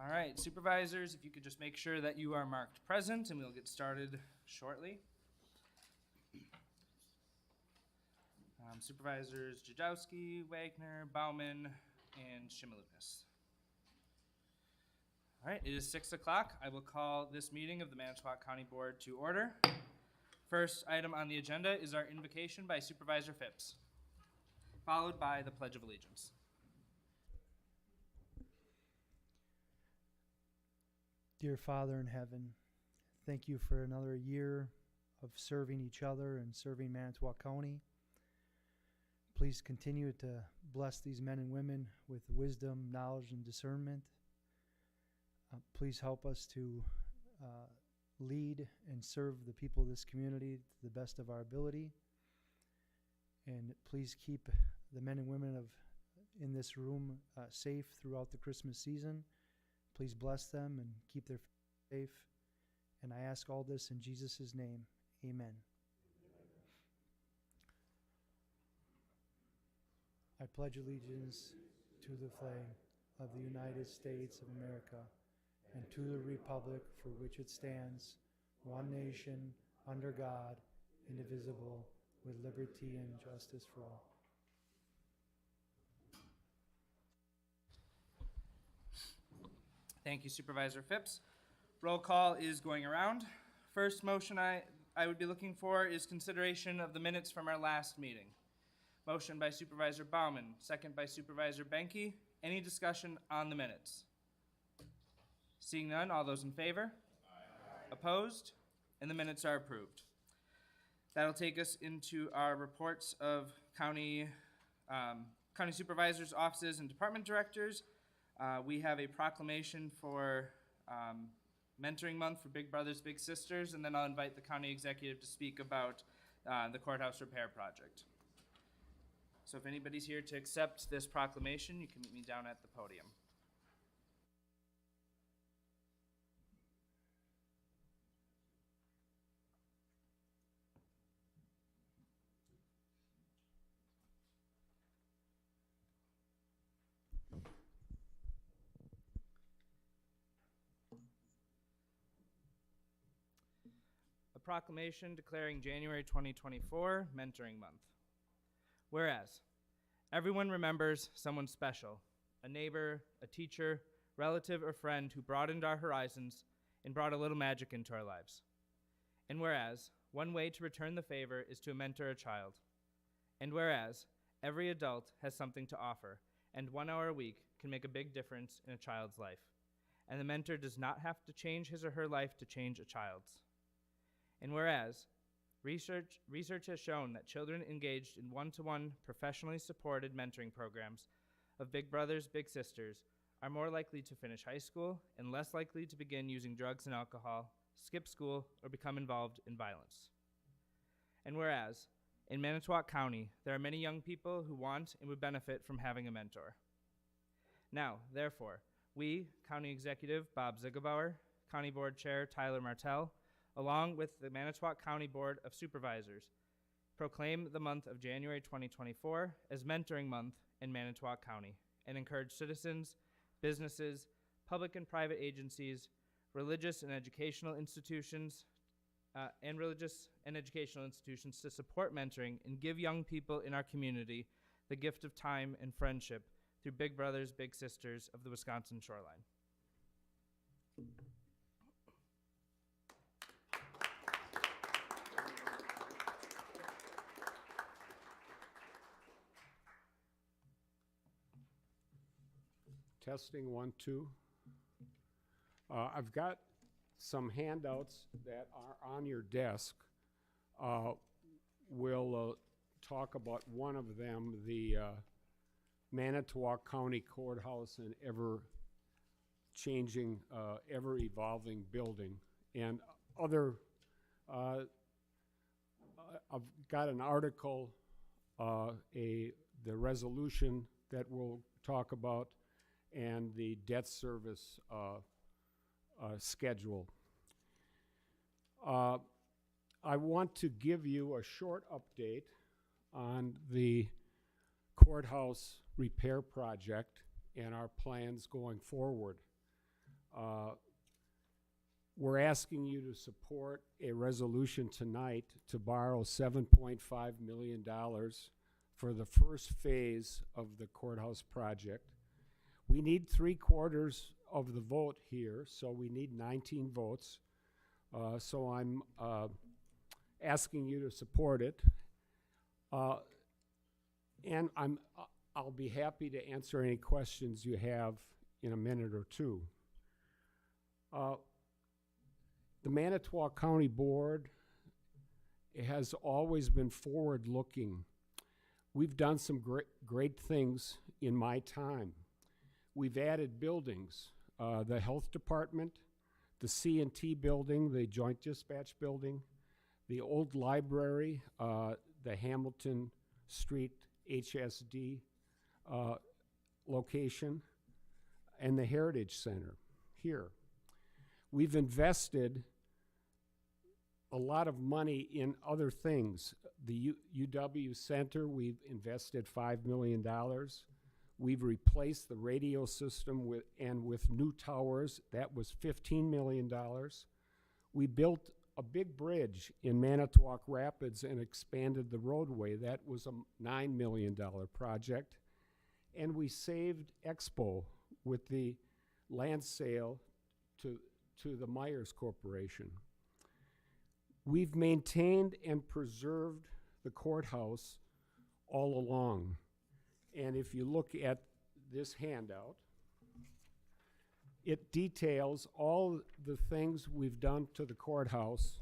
All right, supervisors, if you could just make sure that you are marked present, and we'll get started shortly. Supervisors Jadowski, Wagner, Bauman, and Shimalunas. All right, it is 6 o'clock. I will call this meeting of the Manitowoc County Board to order. First item on the agenda is our invocation by Supervisor Phipps, followed by the Pledge of Allegiance. Dear Father in heaven, thank you for another year of serving each other and serving Manitowoc County. Please continue to bless these men and women with wisdom, knowledge, and discernment. Please help us to lead and serve the people of this community to the best of our ability. And please keep the men and women in this room safe throughout the Christmas season. Please bless them and keep their safe. And I ask all this in Jesus' name. Amen. I pledge allegiance to the flag of the United States of America and to the republic for which it stands, one nation, under God, indivisible, with liberty and justice for all. Thank you, Supervisor Phipps. Roll call is going around. First motion I would be looking for is consideration of the minutes from our last meeting. Motion by Supervisor Bauman, second by Supervisor Benke. Any discussion on the minutes? Seeing none, all those in favor? Aye. Opposed? And the minutes are approved. That'll take us into our reports of county supervisors, offices, and department directors. We have a proclamation for Mentoring Month for Big Brothers, Big Sisters, and then I'll invite the county executive to speak about the courthouse repair project. So if anybody's here to accept this proclamation, you can meet me down at the podium. A proclamation declaring January 2024 Mentoring Month. Whereas, everyone remembers someone special, a neighbor, a teacher, relative, or friend who broadened our horizons and brought a little magic into our lives. And whereas, one way to return the favor is to mentor a child. And whereas, every adult has something to offer, and 1 hour a week can make a big difference in a child's life. And the mentor does not have to change his or her life to change a child's. And whereas, research has shown that children engaged in one-to-one professionally supported mentoring programs of Big Brothers, Big Sisters are more likely to finish high school and less likely to begin using drugs and alcohol, skip school, or become involved in violence. And whereas, in Manitowoc County, there are many young people who want and would benefit from having a mentor. Now, therefore, we, County Executive Bob Ziegelbauer, County Board Chair Tyler Martell, along with the Manitowoc County Board of Supervisors, proclaim the month of January 2024 as Mentoring Month in Manitowoc County and encourage citizens, businesses, public and private agencies, religious and educational institutions, to support mentoring and give young people in our community the gift of time and friendship through Big Brothers, Big Sisters of the Wisconsin shoreline. Testing 1, 2. I've got some handouts that are on your desk. We'll talk about one of them, the Manitowoc County Courthouse, an ever-changing, ever-evolving building. And other, I've got an article, the resolution that we'll talk about, and the debt service schedule. I want to give you a short update on the courthouse repair project and our plans going forward. We're asking you to support a resolution tonight to borrow $7.5 million for the first phase of the courthouse project. We need 3/4 of the vote here, so we need 19 votes. So I'm asking you to support it. And I'll be happy to answer any questions you have in a minute or two. The Manitowoc County Board has always been forward-looking. We've done some great things in my time. We've added buildings, the health department, the C&T building, the Joint Dispatch building, the old library, the Hamilton Street HSD location, and the Heritage Center here. We've invested a lot of money in other things. The UW Center, we've invested $5 million. We've replaced the radio system with new towers. That was $15 million. We built a big bridge in Manitowoc Rapids and expanded the roadway. That was a $9 million project. And we saved Expo with the land sale to the Myers Corporation. We've maintained and preserved the courthouse all along. And if you look at this handout, it details all the things we've done to the courthouse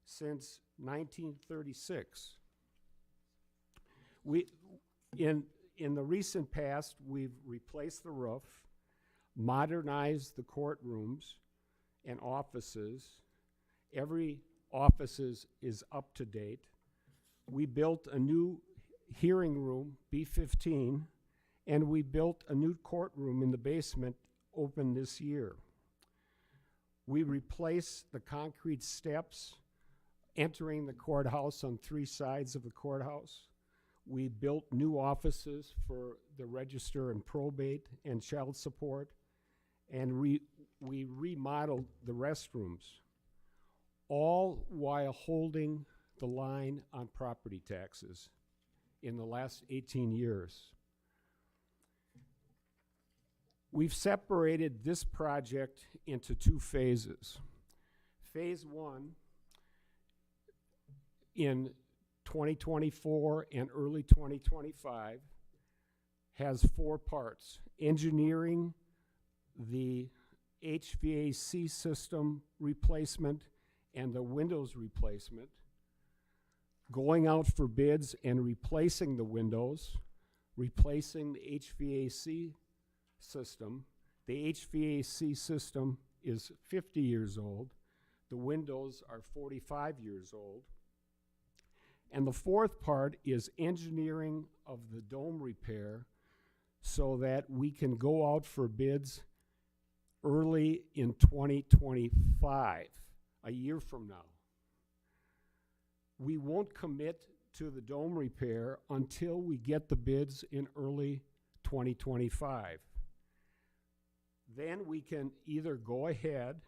since 1936. In the recent past, we've replaced the roof, modernized the courtrooms and offices. Every office is up to date. We built a new hearing room, B15, and we built a new courtroom in the basement, open this year. We replaced the concrete steps entering the courthouse on 3 sides of the courthouse. We built new offices for the register and probate and child support, and we remodeled the restrooms, all while holding the line on property taxes in the last 18 years. We've separated this project into 2 phases. Phase 1 in 2024 and early 2025 has 4 parts: engineering, the HVAC system replacement, and the windows replacement, going out for bids and replacing the windows, replacing the HVAC system. The HVAC system is 50 years old. The windows are 45 years old. And the 4th part is engineering of the dome repair so that we can go out for bids early in 2025, a year from now. We won't commit to the dome repair until we get the bids in early 2025. Then we can either go ahead,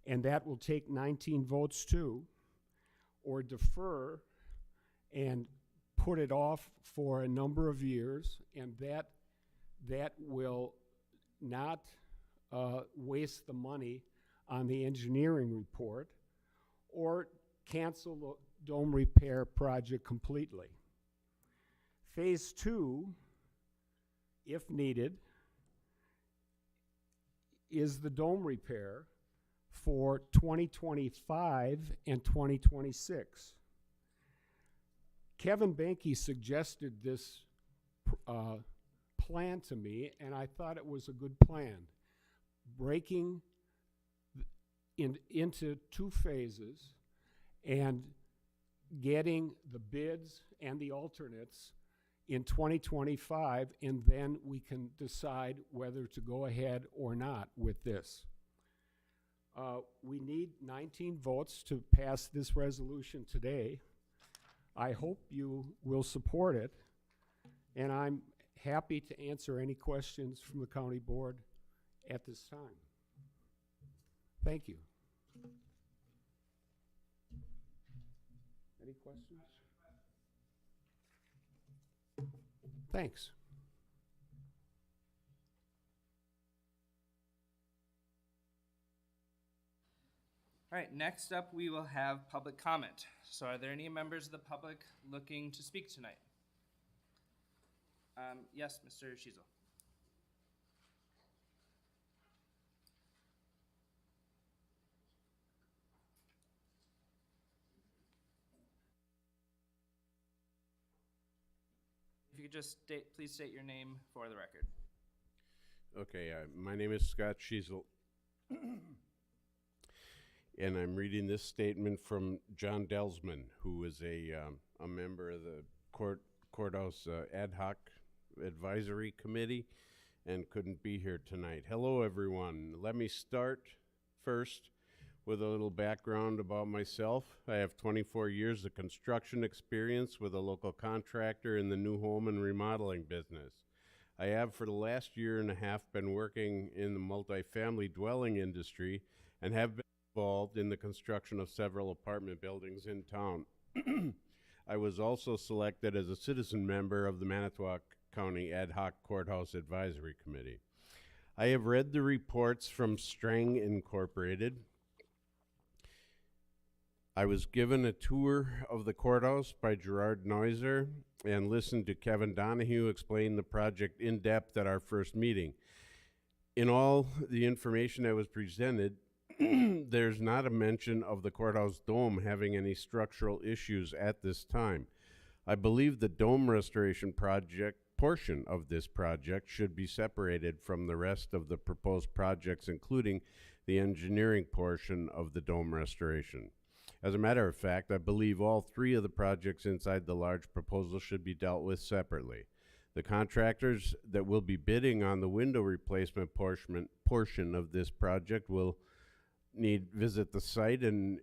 and that will take 19 votes too, or defer and put it off for a number of years, and that will not waste the money on the engineering report, or cancel the dome repair project completely. Phase 2, if needed, is the dome repair for 2025 and 2026. Kevin Banke suggested this plan to me, and I thought it was a good plan. Breaking into 2 phases and getting the bids and the alternates in 2025, and then we can decide whether to go ahead or not with this. We need 19 votes to pass this resolution today. I hope you will support it, and I'm happy to answer any questions from the county board at this time. Thank you. Any questions? Thanks. All right, next up, we will have public comment. So are there any members of the public looking to speak tonight? Yes, Mr. Shiesel. If you could just please state your name for the record. Okay, my name is Scott Shiesel. And I'm reading this statement from John Delsman, who is a member of the courthouse ad hoc advisory committee and couldn't be here tonight. Hello, everyone. Let me start first with a little background about myself. I have 24 years of construction experience with a local contractor in the new home and remodeling business. I have for the last year and a half been working in the multifamily dwelling industry and have been involved in the construction of several apartment buildings in town. I was also selected as a citizen member of the Manitowoc County Ad Hoc Courthouse Advisory Committee. I have read the reports from Strang Incorporated. I was given a tour of the courthouse by Gerard Neuser and listened to Kevin Donahue explain the project in depth at our first meeting. In all the information that was presented, there's not a mention of the courthouse dome having any structural issues at this time. I believe the dome restoration portion of this project should be separated from the rest of the proposed projects, including the engineering portion of the dome restoration. As a matter of fact, I believe all three of the projects inside the large proposal should be dealt with separately. The contractors that will be bidding on the window replacement portion of this project will visit the site and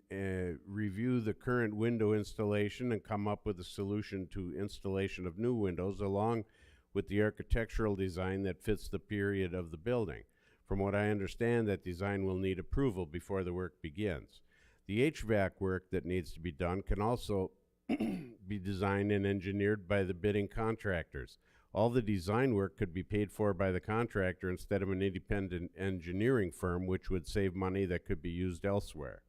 review the current window installation and come up with a solution to installation of new windows along with the architectural design that fits the period of the building. From what I understand, that design will need approval before the work begins. The HVAC work that needs to be done can also be designed and engineered by the bidding contractors. All the design work could be paid for by the contractor instead of an independent engineering firm, which would save money that could be used elsewhere.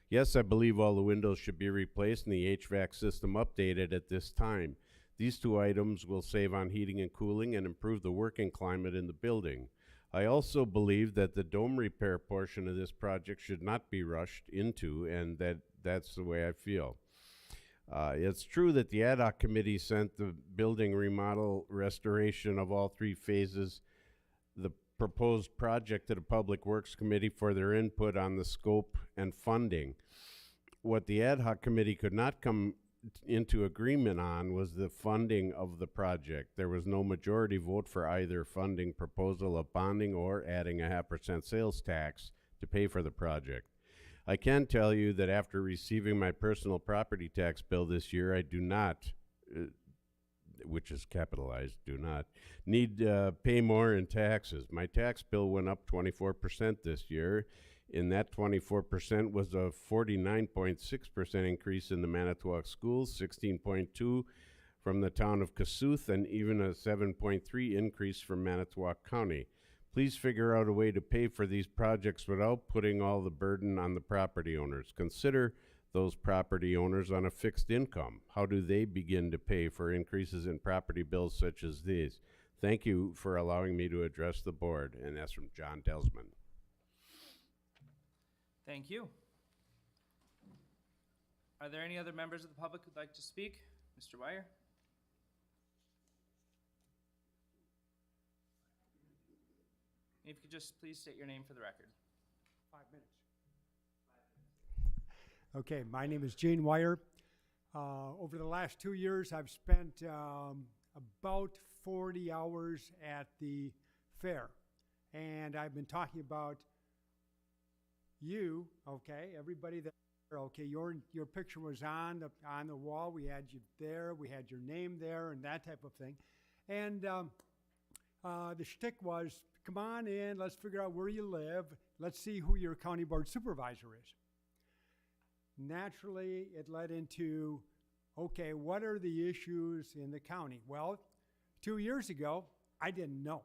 Yes, I believe all the windows should be replaced and the HVAC system updated at this time. These two items will save on heating and cooling and improve the working climate in the building. I also believe that the dome repair portion of this project should not be rushed into, and that's the way I feel. It's true that the ad hoc committee sent the building remodel restoration of all three phases, the proposed project to the Public Works Committee for their input on the scope and funding. What the ad hoc committee could not come into agreement on was the funding of the project. There was no majority vote for either funding proposal of bonding or adding a 0.5% sales tax to pay for the project. I can tell you that after receiving my personal property tax bill this year, I do not, which is capitalized, do not, need to pay more in taxes. My tax bill went up 24% this year. In that 24% was a 49.6% increase in the Manitowoc schools, 16.2% from the town of Kossuth, and even a 7.3% increase from Manitowoc County. Please figure out a way to pay for these projects without putting all the burden on the property owners. Consider those property owners on a fixed income. How do they begin to pay for increases in property bills such as these? Thank you for allowing me to address the board. And that's from John Delsman. Thank you. Are there any other members of the public who'd like to speak? Mr. Weyer? If you could just please state your name for the record. 5 minutes. Okay, my name is Gene Weyer. Over the last 2 years, I've spent about 40 hours at the fair. And I've been talking about you, okay, everybody that, okay, your picture was on the wall. We had you there. We had your name there and that type of thing. And the shtick was, come on in, let's figure out where you live. let's see who your county board supervisor is. Naturally, it led into, okay, what are the issues in the county? Well, 2 years ago, I didn't know.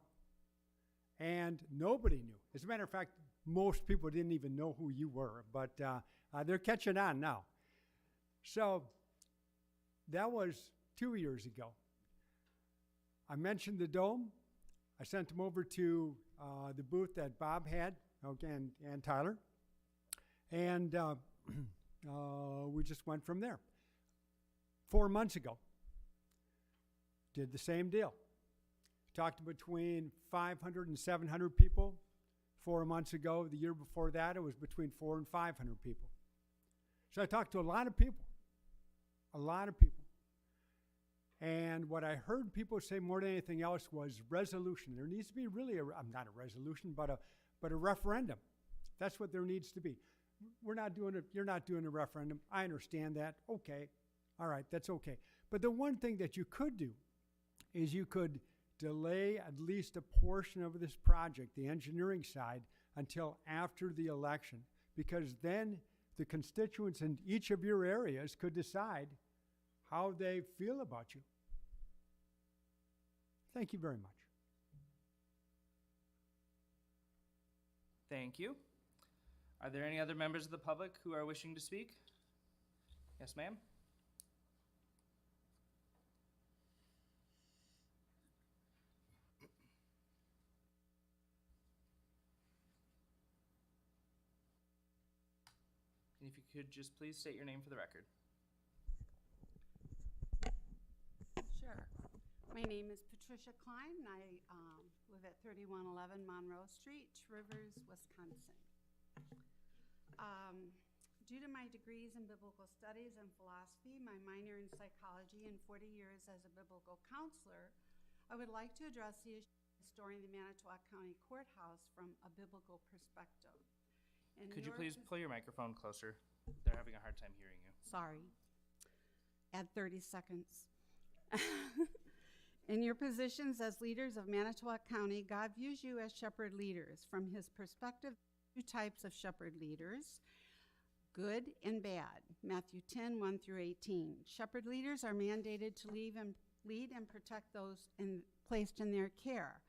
And nobody knew. As a matter of fact, most people didn't even know who you were, but they're catching on now. So that was 2 years ago. I mentioned the dome. I sent them over to the booth that Bob had, okay, and Tyler. And we just went from there. 4 months ago, did the same deal. Talked to between 500 and 700 people. 4 months ago, the year before that, it was between 400 and 500 people. So I talked to a lot of people. A lot of people. And what I heard people say more than anything else was resolution. There needs to be really not a resolution, but a referendum. That's what there needs to be. We're not doing it. You're not doing a referendum. I understand that. Okay. All right. That's okay. But the one thing that you could do is you could delay at least a portion of this project, the engineering side, until after the election, because then the constituents in each of your areas could decide how they feel about you. Thank you very much. Thank you. Are there any other members of the public who are wishing to speak? Yes, ma'am. And if you could just please state your name for the record. Sure. My name is Patricia Klein, and I live at 3111 Monroe Street, Rivers, Wisconsin. Due to my degrees in biblical studies and philosophy, my minor in psychology, and 40 years as a biblical counselor, I would like to address the issue of restoring the Manitowoc County Courthouse from a biblical perspective. Could you please pull your microphone closer? They're having a hard time hearing you. Sorry. Add 30 seconds. In your positions as leaders of Manitowoc County, God views you as shepherd leaders. From his perspective, two types of shepherd leaders, good and bad. Matthew 10, 1 through 18. Shepherd leaders are mandated to lead and protect those placed in their care.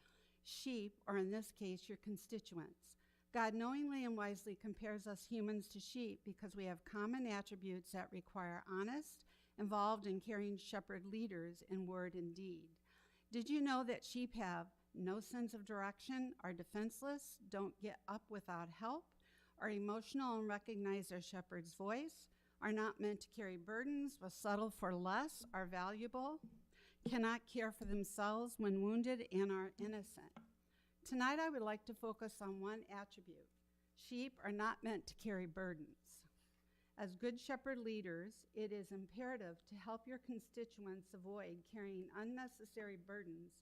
Sheep, or in this case, your constituents. God knowingly and wisely compares us humans to sheep because we have common attributes that require honest, involved, and caring shepherd leaders in word and deed. Did you know that sheep have no sense of direction, are defenseless, don't get up without help, are emotional and recognize their shepherd's voice, are not meant to carry burdens, but settle for less, are valuable, cannot care for themselves when wounded, and are innocent? Tonight I would like to focus on one attribute. Sheep are not meant to carry burdens. As good shepherd leaders, it is imperative to help your constituents avoid carrying unnecessary burdens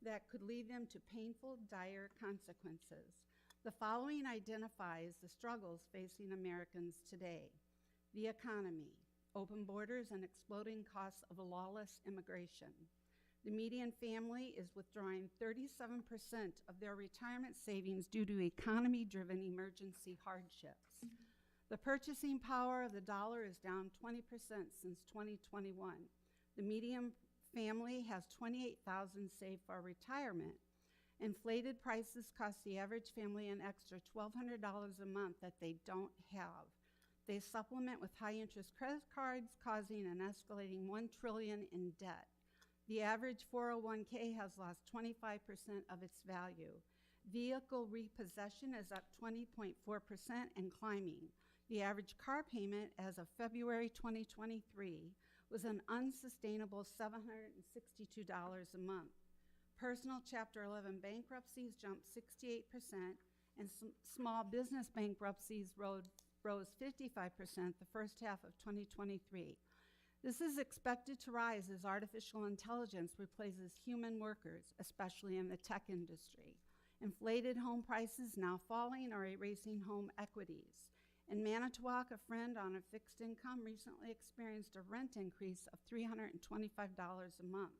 that could lead them to painful, dire consequences. The following identifies the struggles facing Americans today: the economy, open borders, and exploding costs of lawless immigration. The median family is withdrawing 37% of their retirement savings due to economy-driven emergency hardships. The purchasing power of the dollar is down 20% since 2021. The median family has $28,000 saved for retirement. Inflated prices cost the average family an extra $1,200 a month that they don't have. They supplement with high-interest credit cards, causing an escalating $1 trillion in debt. The average 401k has lost 25% of its value. Vehicle repossession is up 20.4% and climbing. The average car payment as of February 2023 was an unsustainable $762 a month. Personal Chapter 11 bankruptcies jumped 68%, and small business bankruptcies rose 55% the first half of 2023. This is expected to rise as artificial intelligence replaces human workers, especially in the tech industry. Inflated home prices now falling or erasing home equities. In Manitowoc, a friend on a fixed income recently experienced a rent increase of $325 a month.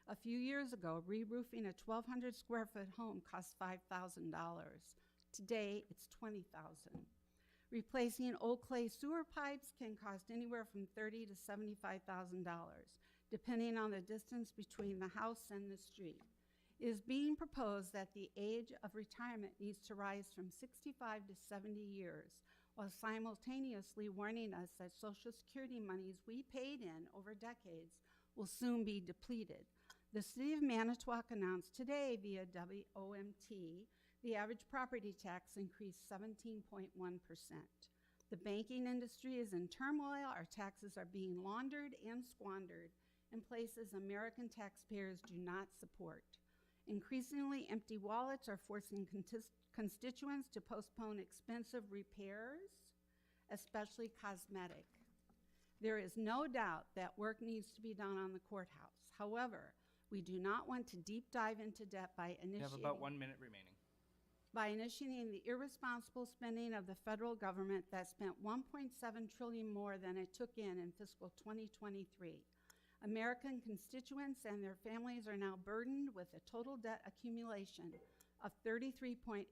A few years ago, re-roofing a 1,200 square foot home cost $5,000. Today, it's $20,000. Replacing old clay sewer pipes can cost anywhere from $30,000 to $75,000, depending on the distance between the house and the street. It is being proposed that the age of retirement needs to rise from 65 to 70 years, while simultaneously warning us that Social Security monies we paid in over decades will soon be depleted. The City of Manitowoc announced today via WOMT the average property tax increased 17.1%. The banking industry is in turmoil. Our taxes are being laundered and squandered in places American taxpayers do not support. Increasingly empty wallets are forcing constituents to postpone expensive repairs, especially cosmetic. There is no doubt that work needs to be done on the courthouse. However, we do not want to deep dive into debt by You have about 1 minute remaining. initiating the irresponsible spending of the federal government that spent $1.7 trillion more than it took in fiscal 2023. American constituents and their families are now burdened with a total debt accumulation of $33.84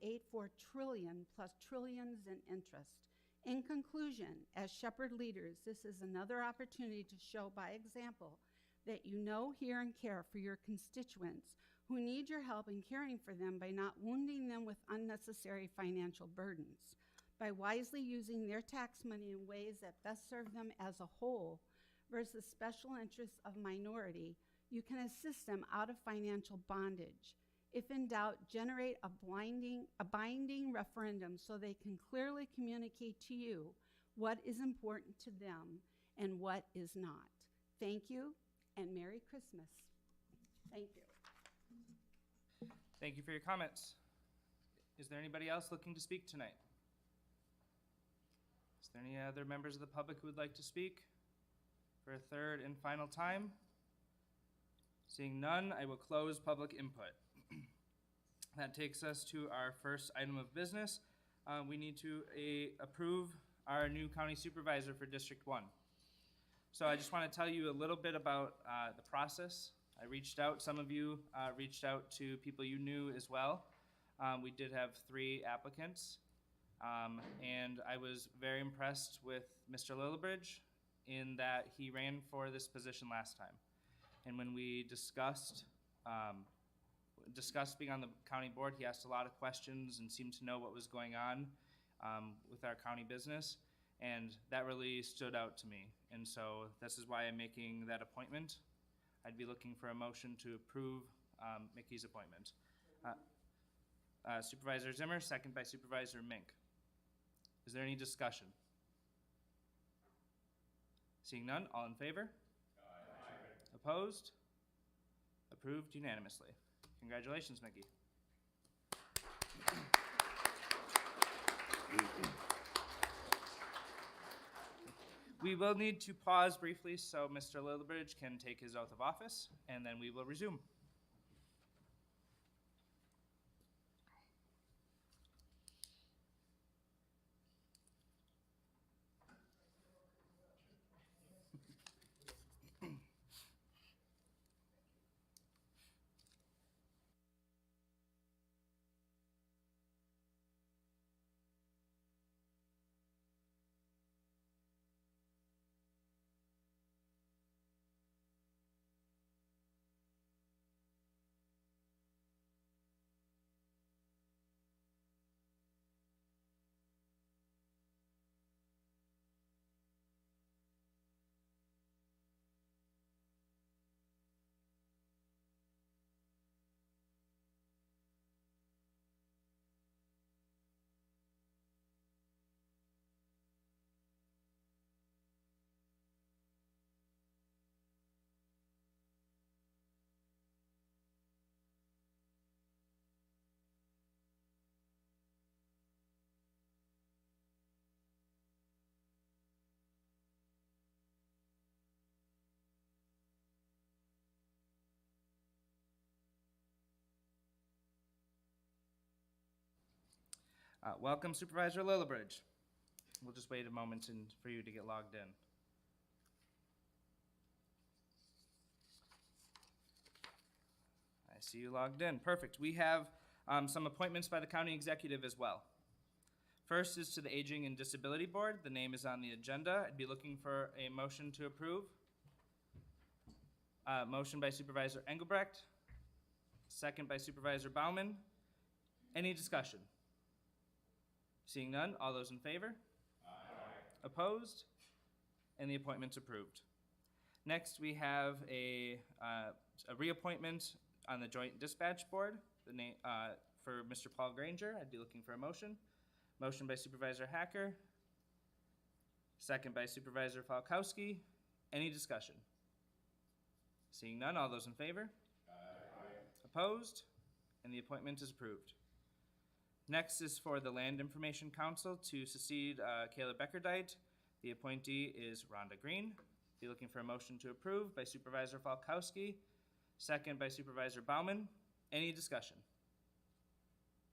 trillion plus trillions in interest. In conclusion, as Shepherd leaders, this is another opportunity to show by example that you know, hear, and care for your constituents who need your help in caring for them by not wounding them with unnecessary financial burdens. By wisely using their tax money in ways that best serve them as a whole versus special interests of minority, you can assist them out of financial bondage. If in doubt, generate a binding referendum so they can clearly communicate to you what is important to them and what is not. Thank you, and Merry Christmas. Thank you. Thank you for your comments. Is there anybody else looking to speak tonight? Is there any other members of the public who would like to speak for a third and final time? Seeing none, I will close public input. That takes us to our first item of business. We need to approve our new county supervisor for District 1. So I just want to tell you a little bit about the process. I reached out, some of you reached out to people you knew as well. We did have 3 applicants, and I was very impressed with Mr. Lillibridge in that he ran for this position last time. And when we discussed being on the county board, he asked a lot of questions and seemed to know what was going on with our county business, and that really stood out to me. And so this is why I'm making that appointment. I'd be looking for a motion to approve Mickey's appointment. Supervisor Zimmer, second by Supervisor Mink. Is there any discussion? Seeing none, all in favor? Aye. Opposed? Approved unanimously. Congratulations, Mickey. We will need to pause briefly so Mr. Lillibridge can take his oath of office, and then we will resume. Welcome, Supervisor Lillibridge. We'll just wait a moment for you to get logged in. I see you logged in. Perfect. We have some appointments by the county executive as well. First is to the Aging and Disability Board. The name is on the agenda. I'd be looking for a motion to approve. Motion by Supervisor Engelbrecht, second by Supervisor Bauman. Any discussion? Seeing none, all those in favor? Aye. Opposed? And the appointment's approved. Next, we have a reappointment on the Joint Dispatch Board, for Mr. Paul Granger. I'd be looking for a motion. Motion by Supervisor Hacker, second by Supervisor Falkowski. Any discussion? Seeing none, all those in favor? Aye. Opposed? And the appointment is approved. Next is for the Land Information Council to succeed Caleb Beckerdite. The appointee is Rhonda Green. Be looking for a motion to approve by Supervisor Falkowski, second by Supervisor Bauman. Any discussion?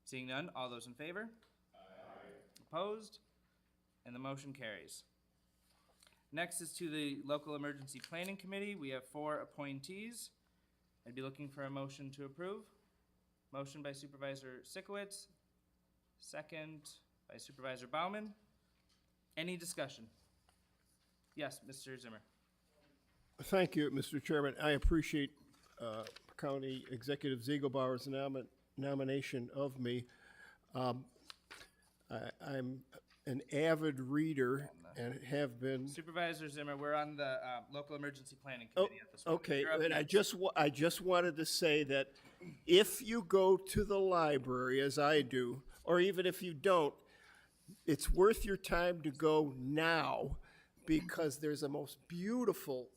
Seeing none, all those in favor? Aye. Opposed? And the motion carries. Next is to the Local Emergency Planning Committee. We have 4 appointees. I'd be looking for a motion to approve. Motion by Supervisor Sikowitz, second by Supervisor Bauman. Any discussion? Yes, Mr. Zimmer. Thank you, Mr. Chairman. I appreciate County Executive Ziegelbauer's nomination of me. I'm an avid reader and have been. Supervisor Zimmer, we're on the Local Emergency Planning Committee at this point. Okay, You're up and I next. just wanted to say that if you go to the library, as I do, or even if you don't, it's worth your time to go now because there's a most beautiful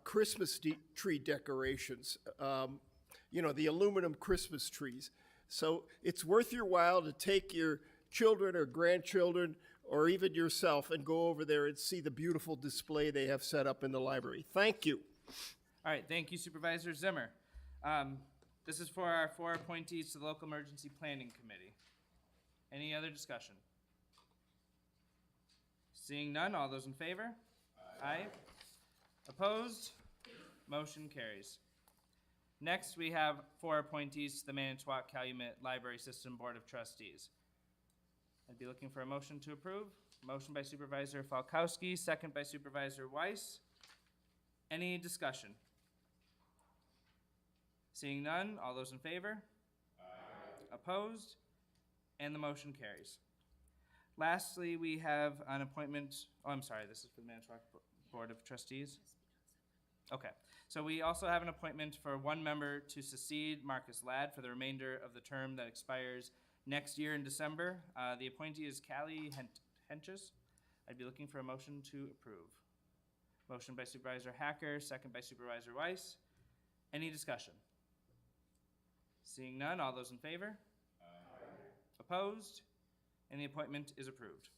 Christmas tree decorations, the aluminum Christmas trees. So it's worth your while to take your children or grandchildren or even yourself and go over there and see the beautiful display they have set up in the library. Thank you. All right, thank you, Supervisor Zimmer. This is for our 4 appointees to the Local Emergency Planning Committee. Any other discussion? Seeing none, all those in favor? Aye. Opposed? Motion carries. Next, we have 4 appointees to the Manitowoc Calumet Library System Board of Trustees. I'd be looking for a motion to approve. Motion by Supervisor Falkowski, second by Supervisor Weiss. Any discussion? Seeing none, all those in favor? Aye. Opposed? And the motion carries. Lastly, we have an appointment, this is for the Manitowoc Board of Trustees. Okay, so we also have an appointment for 1 member to succeed Marcus Ladd for the remainder of the term that expires next year in December. The appointee is Callie Henches. I'd be looking for a motion to approve. Motion by Supervisor Hacker, second by Supervisor Weiss. Any discussion? Seeing none, all those in favor? Aye. Opposed? And the appointment is approved.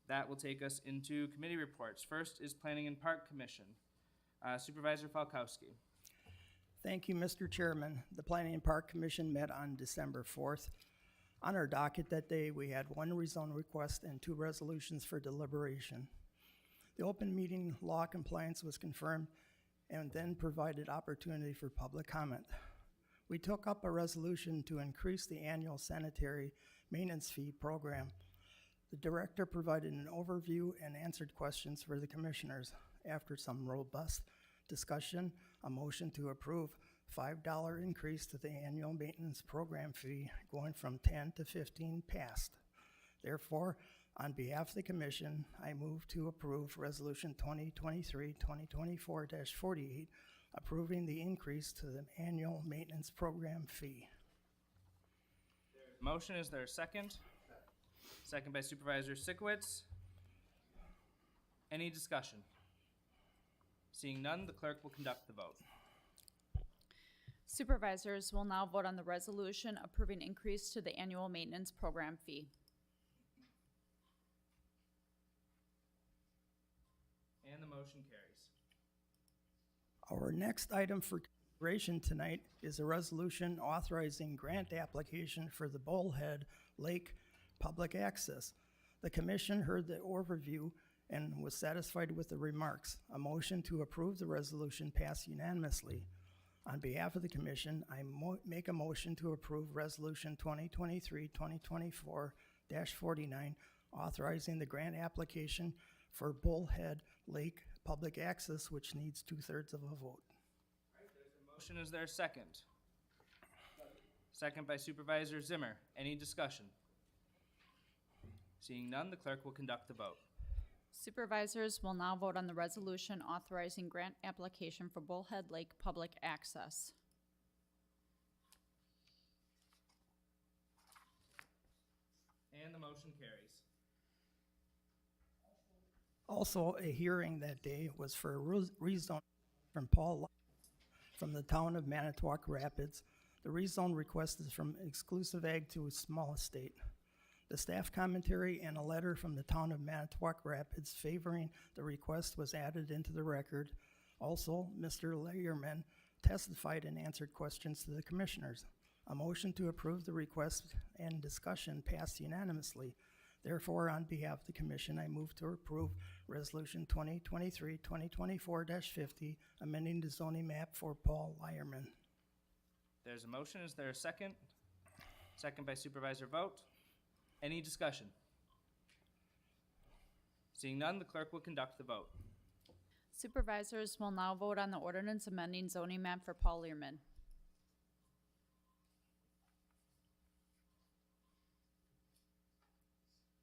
That will take us into committee reports. First is Planning and Park Commission. Supervisor Falkowski. Thank you, Mr. Chairman. The Planning and Park Commission met on December 4th. On our docket that day, we had 1 rezone request and 2 resolutions for deliberation. The open meeting law compliance was confirmed and then provided opportunity for public comment. We took up a resolution to increase the annual sanitary maintenance fee program. The director provided an overview and answered questions for the commissioners. After some robust discussion, a motion to approve $5 increase to the annual maintenance program fee going from 10 to 15 passed. Therefore, on behalf of the commission, I move to approve Resolution 2023-2024-48, approving the increase to the annual maintenance program fee. Motion, is there a second? Second by Supervisor Sikowitz. Any discussion? Seeing none, the clerk will conduct the vote. Supervisors will now vote on the resolution approving increase to the annual maintenance program fee. And the motion carries. Our next item for consideration tonight is a resolution authorizing grant application for the Bullhead Lake public access. The commission heard the overview and was satisfied with the remarks. A motion to approve the resolution passed unanimously. On behalf of the commission, I make a motion to approve Resolution 2023-2024-49, authorizing the grant application for Bullhead Lake Public Access, which needs 2/3 of a vote. Motion, is there a second? Second by Supervisor Zimmer. Any discussion? Seeing none, the clerk will conduct the vote. Supervisors will now vote on the resolution authorizing grant application for Bullhead Lake Public Access. And the motion carries. Also, a hearing that day was for a rezone from Paul from the town of Manitowoc Rapids. The rezone request is from exclusive ag to small estate. The staff commentary and a letter from the town of Manitowoc Rapids favoring the request was added into the record. Also, Mr. Leierman testified and answered questions to the commissioners. A motion to approve the request and discussion passed unanimously. Therefore, on behalf of the commission, I move to approve Resolution 2023-2024-50, amending the zoning map for Paul Leierman. There's a motion. Is there a second? Second by Supervisor Vogt. Any discussion? Seeing none, the clerk will conduct the vote. Supervisors will now vote on the ordinance amending zoning map for Paul Learman.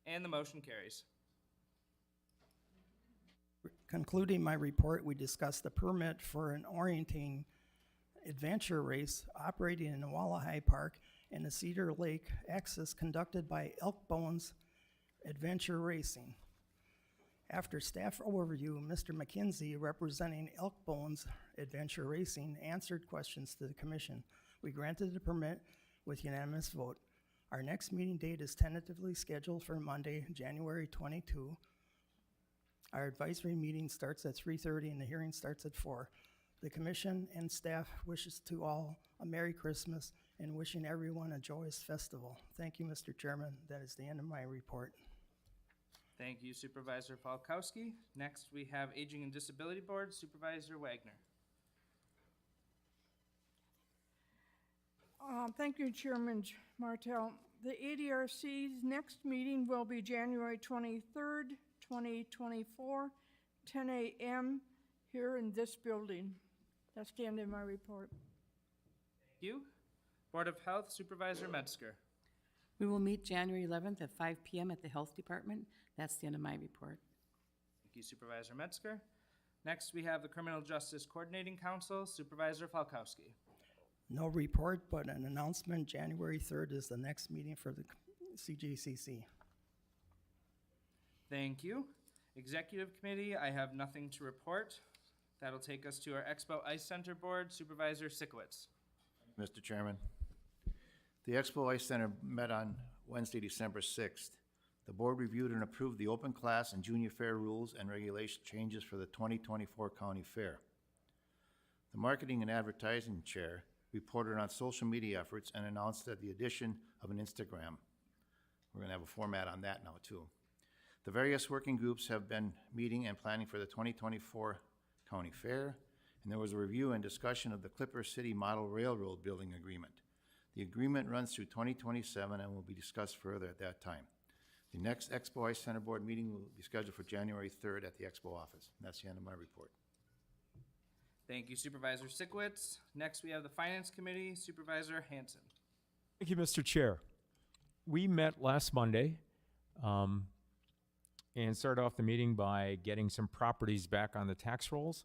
And the motion carries. Concluding my report, we discussed the permit for an orienting adventure race operating in Wallahai Park and the Cedar Lake access conducted by Elk Bones Adventure Racing. After staff overview, Mr. McKenzie, representing Elk Bones Adventure Racing, answered questions to the commission. We granted the permit with unanimous vote. Our next meeting date is tentatively scheduled for Monday, January 22. Our advisory meeting starts at 3:30 and the hearing starts at 4. The commission and staff wishes to all a Merry Christmas and wishing everyone a joyous festival. Thank you, Mr. Chairman. That is the end of my report. Thank you, Supervisor Falkowski. Next, we have Aging and Disability Board, Supervisor Wagner. Thank you, Chairman Martell. The ADRC's next meeting will be January 23rd, 2024, 10 a.m. here in this building. That's the end of my report. Thank you. Board of Health, Supervisor Metzger. We will meet January 11th at 5 p.m. at the Health Department. That's the end of my report. Thank you, Supervisor Metzger. Next, we have the Criminal Justice Coordinating Council, Supervisor Falkowski. No report, but an announcement. January 3rd is the next meeting for the CJCC. Thank you. Executive Committee, I have nothing to report. That'll take us to our Expo Ice Center Board, Supervisor Sikowitz. Mr. Chairman. The Expo Ice Center met on Wednesday, December 6th. The board reviewed and approved the open class and junior fair rules and regulation changes for the 2024 county fair. The marketing and advertising chair reported on social media efforts and announced that the addition of an Instagram. We're going to have a format on that now too. The various working groups have been meeting and planning for the 2024 county fair, and there was a review and discussion of the Clipper City Model Railroad Building Agreement. The agreement runs through 2027 and will be discussed further at that time. The next Expo Ice Center Board meeting will be scheduled for January 3rd at the Expo office. And that's the end of my report. Thank you, Supervisor Sikowitz. Next, we have the Finance Committee, Supervisor Hanson. Thank you, Mr. Chair. We met last Monday and started off the meeting by getting some properties back on the tax rolls.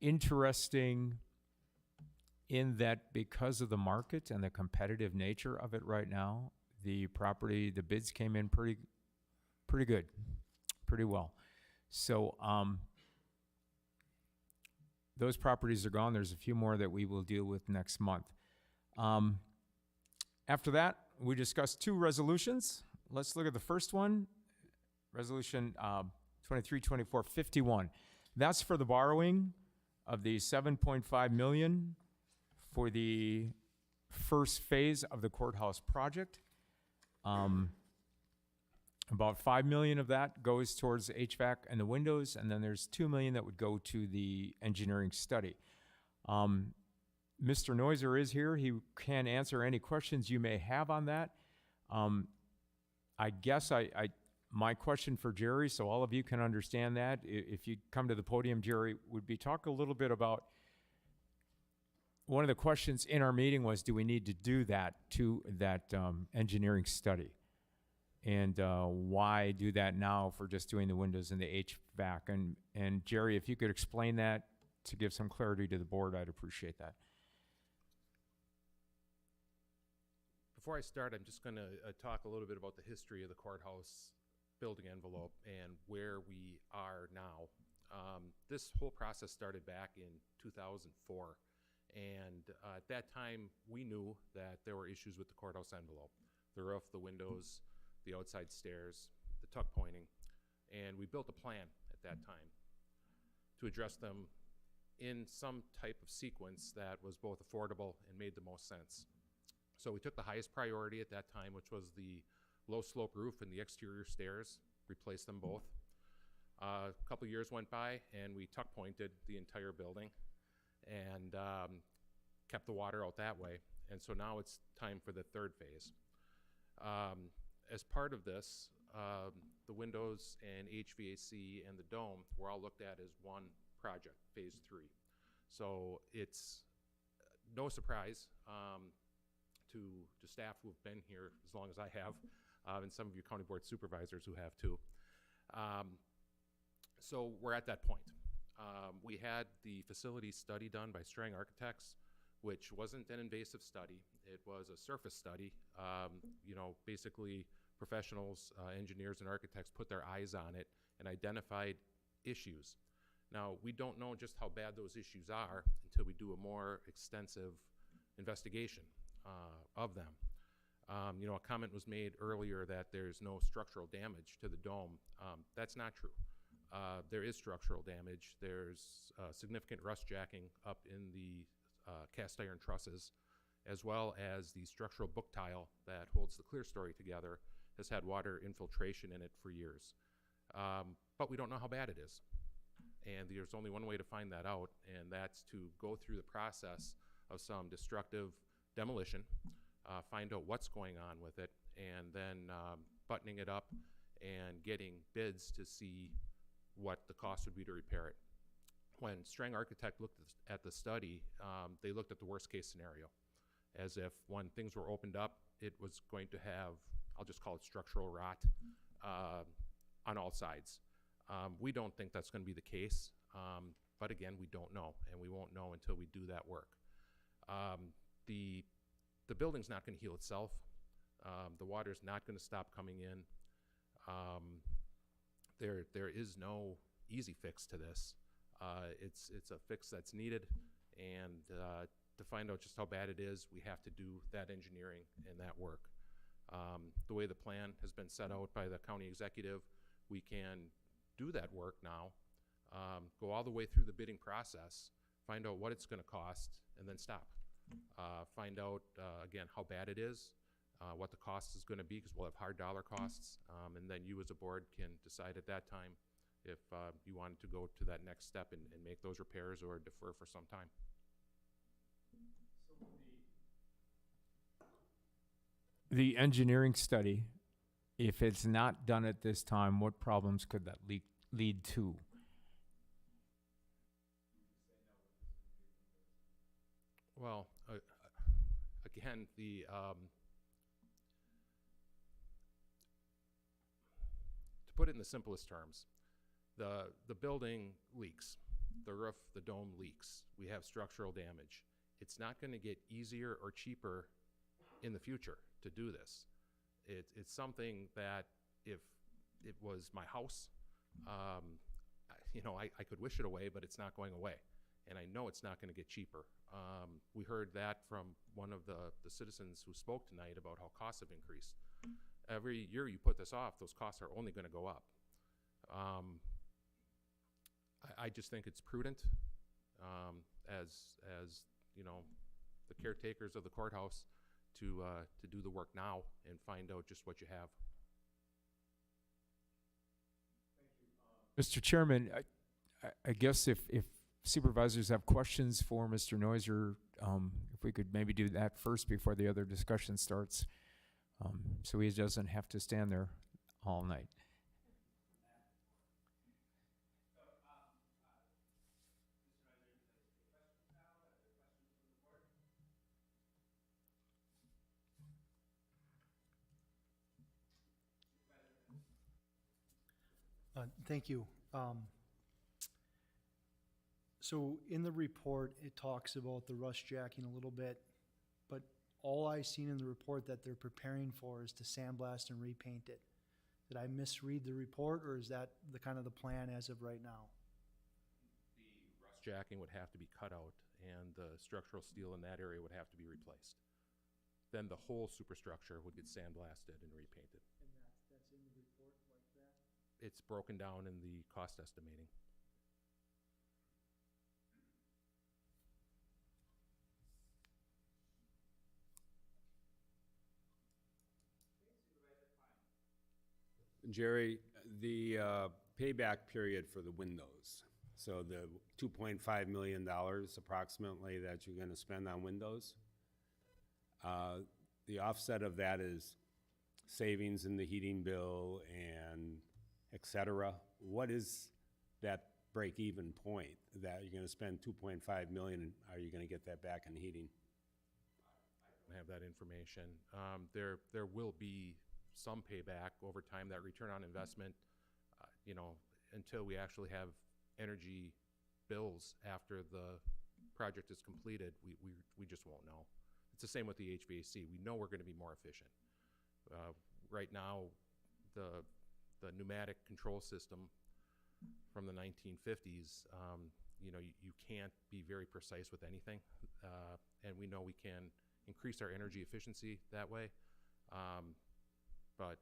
Interesting in that because of the market and the competitive nature of it right now, the bids came in pretty good, pretty well. So those properties are gone. There's a few more that we will deal with next month. After that, we discussed two resolutions. Let's look at the first one, Resolution 23-24-51. That's for the borrowing of the $7.5 million for the first phase of the courthouse project. About $5 million of that goes towards HVAC and the windows, and then there's $2 million that would go to the engineering study. Mr. Noiser is here. He can answer any questions you may have on that. I guess my question for Jerry, so all of you can understand that, if you come to the podium, Jerry, would be talk a little bit about, one of the questions in our meeting was, do we need to do that engineering study? And why do that now for just doing the windows and the HVAC? And Jerry, if you could explain that to give some clarity to the board, I'd appreciate that. Before I start, I'm just going to talk a little bit about the history of the courthouse building envelope and where we are now. This whole process started back in 2004, and at that time we knew that there were issues with the courthouse envelope, the roof, the windows, the outside stairs, the tuck pointing, and we built a plan at that time to address them in some type of sequence that was both affordable and made the most sense. So we took the highest priority at that time, which was the low slope roof and the exterior stairs, replaced them both. A couple years went by and we tuck pointed the entire building and kept the water out that way. And so now it's time for the third phase. As part of this, the windows and HVAC and the dome were all looked at as one project, phase 3. So it's no surprise to staff who have been here as long as I have, and some of you county board supervisors who have too. So we're at that point. We had the facility study done by Strang Architects, which wasn't an invasive study. It was a surface study. Basically professionals, engineers and architects put their eyes on it and identified issues. Now, we don't know just how bad those issues are until we do a more extensive investigation of them. A comment was made earlier that there's no structural damage to the dome. That's not true. There is structural damage. There's significant rust jacking up in the cast iron trusses, as well as the structural book tile that holds the clear story together has had water infiltration in it for years. But we don't know how bad it is. And there's only one way to find that out, and that's to go through the process of some destructive demolition, find out what's going on with it, and then buttoning it up and getting bids to see what the cost would be to repair it. When Strang Architect looked at the study, they looked at the worst case scenario, as if when things were opened up, it was going to have, I'll just call it structural rot on all sides. We don't think that's going to be the case, but again, we don't know, and we won't know until we do that work. The building's not going to heal itself. The water's not going to stop coming in. There is no easy fix to this. It's a fix that's needed, and to find out just how bad it is, we have to do that engineering and that work. The way the plan has been set out by the county executive, we can do that work now, go all the way through the bidding process, find out what it's going to cost, and then stop. Find out, again, how bad it is, what the cost is going to be, because we'll have hard dollar costs, and then you as a board can decide at that time if you wanted to go to that next step and make those repairs or defer for some time. The engineering study, if it's not done at this time, what problems could that lead to? Well, again, to put it in the simplest terms, the building leaks, the roof, the dome leaks. We have structural damage. It's not going to get easier or cheaper in the future to do this. It's something that if it was my house, I could wish it away, but it's not going away. And I know it's not going to get cheaper. We heard that from one of the citizens who spoke tonight about how costs have increased. Every year you put this off, those costs are only going to go up. I just think it's prudent as the caretakers of the courthouse to do the work now and find out just what you have. Mr. Chairman, I guess if supervisors have questions for Mr. Noiser, if we could maybe do that first before the other discussion starts, so he doesn't have to stand there all night. Thank you. So in the report, it talks about the rust jacking a little bit, but all I seen in the report that they're preparing for is to sandblast and repaint it. Did I misread the report, or is that the kind of the plan as of right now? The rust jacking would have to be cut out, and the structural steel in that area would have to be replaced. Then the whole superstructure would get sandblasted and repainted. And that's in the report like that? It's broken down in the cost estimating. Jerry, the payback period for the windows, so the $2.5 million approximately that you're going to spend on windows, the offset of that is savings in the heating bill and et cetera. What is that break-even point that you're going to spend $2.5 million, and are you going to get that back in heating? I don't have that information. There will be some payback over time. That return on investment, you know, until we actually have energy bills after the project is completed, we just won't know. It's the same with the HVAC. We know we're going to be more efficient. Right now, the pneumatic control system from the 1950s, you know, you can't be very precise with anything, and we know we can increase our energy efficiency that way. But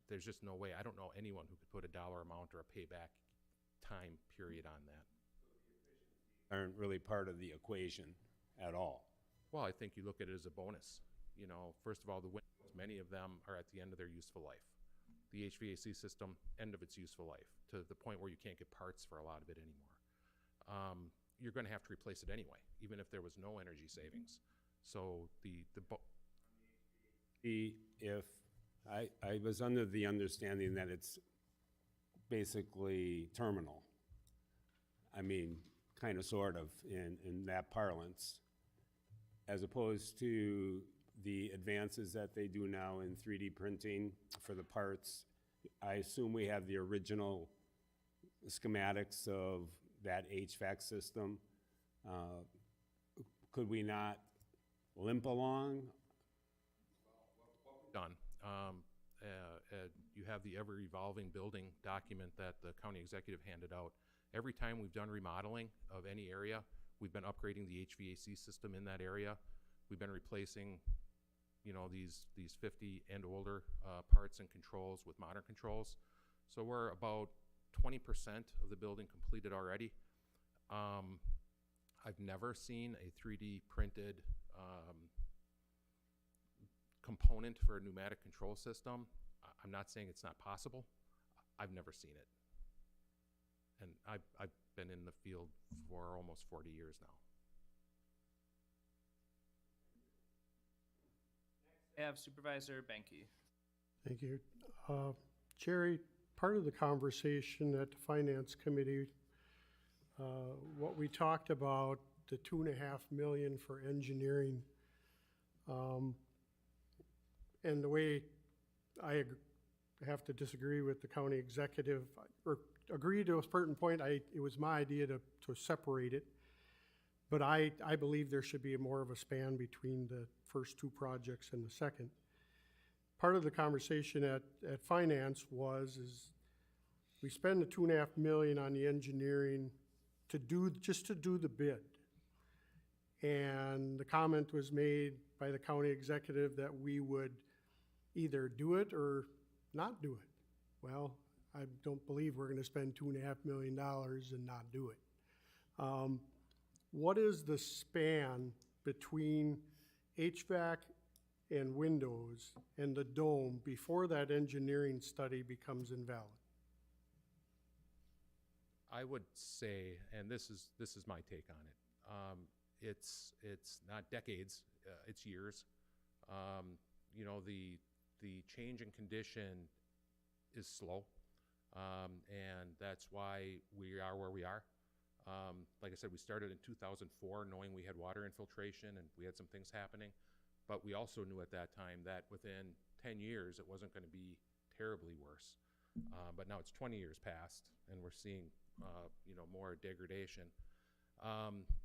there's just no way. I don't know anyone who could put a dollar amount or a payback time period on that. Aren't really part of the equation at all. Well, I think you look at it as a bonus. You know, first of all, the windows, many of them are at the end of their useful life. The HVAC system, end of its useful life, to the point where you can't get parts for a lot of it anymore. You're going to have to replace it anyway, even if there was no energy savings. So if I was under the understanding that it's basically terminal. I mean, kind of, sort of, in that parlance, as opposed to the advances that they do now in 3D printing for the parts. I assume we have the original schematics of that HVAC system. Could we not limp along? Done. You have the ever-evolving building document that the county executive handed out. Every time we've done remodeling of any area, we've been upgrading the HVAC system in that area. We've been replacing, you know, these 50 and older parts and controls with modern controls. So we're about 20% of the building completed already. I've never seen a 3D printed component for a pneumatic control system. I'm not saying it's not possible. I've never seen it. And I've been in the field for almost 40 years now. I have Supervisor Benke. Thank you. Jerry, part of the conversation at the Finance Committee, what we talked about, the $2.5 million for engineering, and the way I have to disagree with the county executive, or agree to a certain point. It was my idea to separate it, but I believe there should be more of a span between the first two projects and the second. Part of the conversation at Finance is we spend the $2.5 million on the engineering just to do the bid. And the comment was made by the county executive that we would either do it or not do it. Well, I don't believe we're gonna spend $2.5 million and not do it. What is the span between HVAC and windows and the dome before that engineering study becomes invalid? I would say, and this is my take on it. It's not decades, it's years. You know, the change in condition is slow, and that's why we are where we are. Like I said, we started in 2004 knowing we had water infiltration and we had some things happening, but we also knew at that time that within 10 years it wasn't going to be terribly worse. But now it's 20 years past and we're seeing you know, more degradation.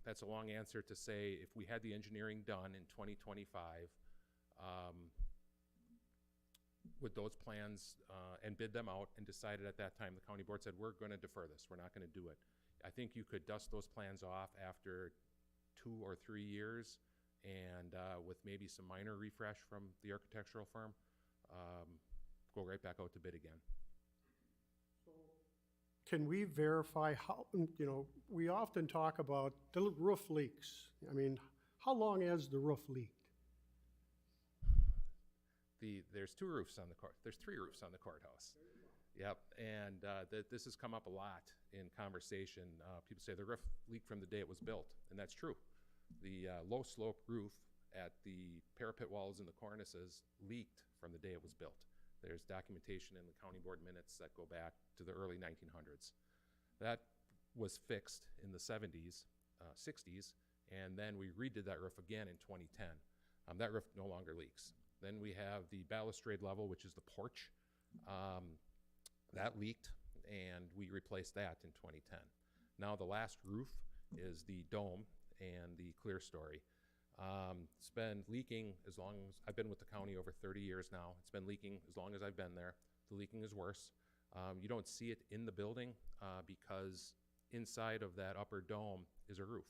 That's a long answer to say if we had the engineering done in 2025, with those plans and bid them out and decided at that time, the county board said, we're going to defer this, we're not going to do it. I think you could dust those plans off after 2 or 3 years and with maybe some minor refresh from the architectural firm, go right back out to bid again. Can we verify how, you know, we often talk about the roof leaks. I mean, how long has the roof leaked? There's 2 roofs on the court. There's 3 roofs on the courthouse. Yep, and this has come up a lot in conversation. People say the roof leaked from the day it was built, and that's true. The low slope roof at the parapet walls and the cornices leaked from the day it was built. There's documentation in the county board minutes that go back to the early 1900s. That was fixed in the 70s, 60s, and then we redid that roof again in 2010. That roof no longer leaks. Then we have the balustrade level, which is the porch. That leaked, and we replaced that in 2010. Now the last roof is the dome and the clear story. It's been leaking as long as I've been with the county, over 30 years now. It's been leaking as long as I've been there. The leaking is worse. You don't see it in the building because inside of that upper dome is a roof.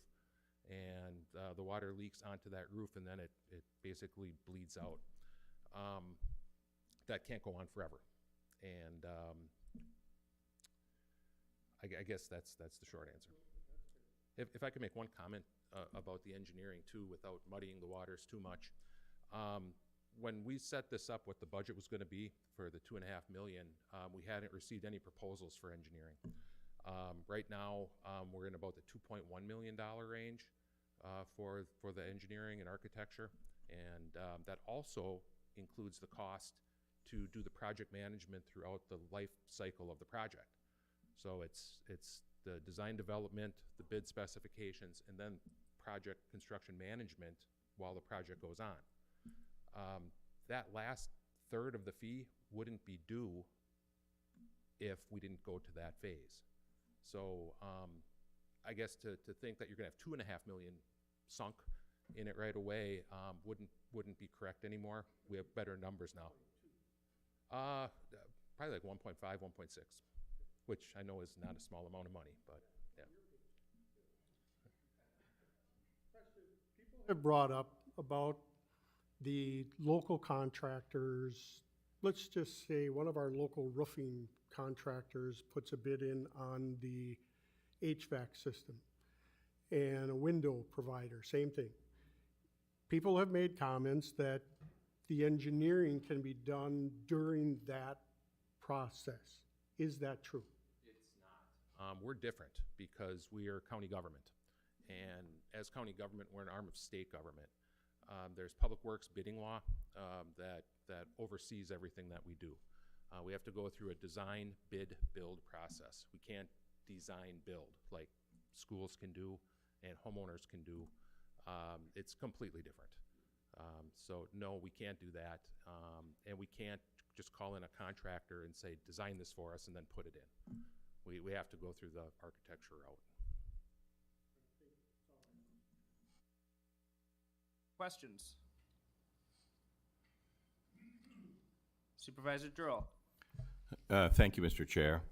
And the water leaks onto that roof, and then it basically bleeds out. That can't go on forever. And I guess that's the short answer. If I could make one comment about the engineering too, without muddying the waters too much. When we set this up, what the budget was going to be for the $2.5 million, we hadn't received any proposals for engineering. Right now, we're in about the $2.1 million range for the engineering and architecture, and that also includes the cost to do the project management throughout the life cycle of the project. So it's the design development, the bid specifications, and then project construction management while the project goes on. That last third of the fee wouldn't be due if we didn't go to that phase. So I guess to think that you're gonna have $2.5 million sunk in it right away wouldn't be correct anymore. We have better numbers now. Probably like 1.5, 1.6, which I know is not a small amount of money, but yeah. People have brought up about the local contractors. Let's just say one of our local roofing contractors puts a bid in on the HVAC system, and a window provider, same thing. People have made comments that the engineering can be done during that process. Is that true? It's not. We're different because we are county government. And as county government, we're an arm of state government. There's public works bidding law that oversees everything that we do. We have to go through a design, bid, build process. We can't design, build like schools can do and homeowners can do. It's completely different. So no, we can't do that. And we can't just call in a contractor and say, design this for us and then put it in. We have to go through the architecture route. Questions? Supervisor Drull. Thank you, Mr. Chair.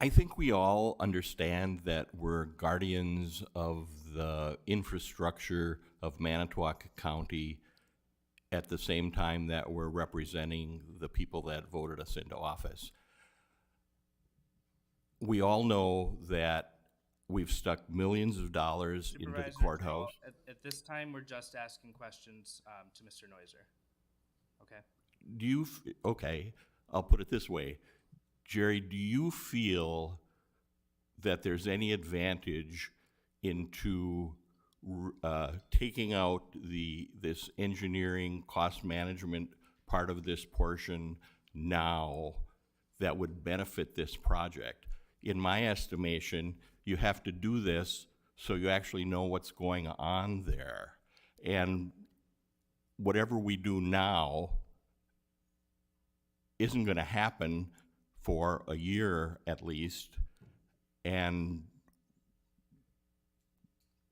I think we all understand that we're guardians of the infrastructure of Manitowoc County at the same time that we're representing the people that voted us into office. We all know that we've stuck millions of dollars into the courthouse. At this time, we're just asking questions to Mr. Neuser. Okay? Okay, I'll put it this way. Jerry, do you feel that there's any advantage into taking out this engineering cost management part of this portion now that would benefit this project? In my estimation, you have to do this so you actually know what's going on there. And whatever we do now isn't going to happen for a year at least. And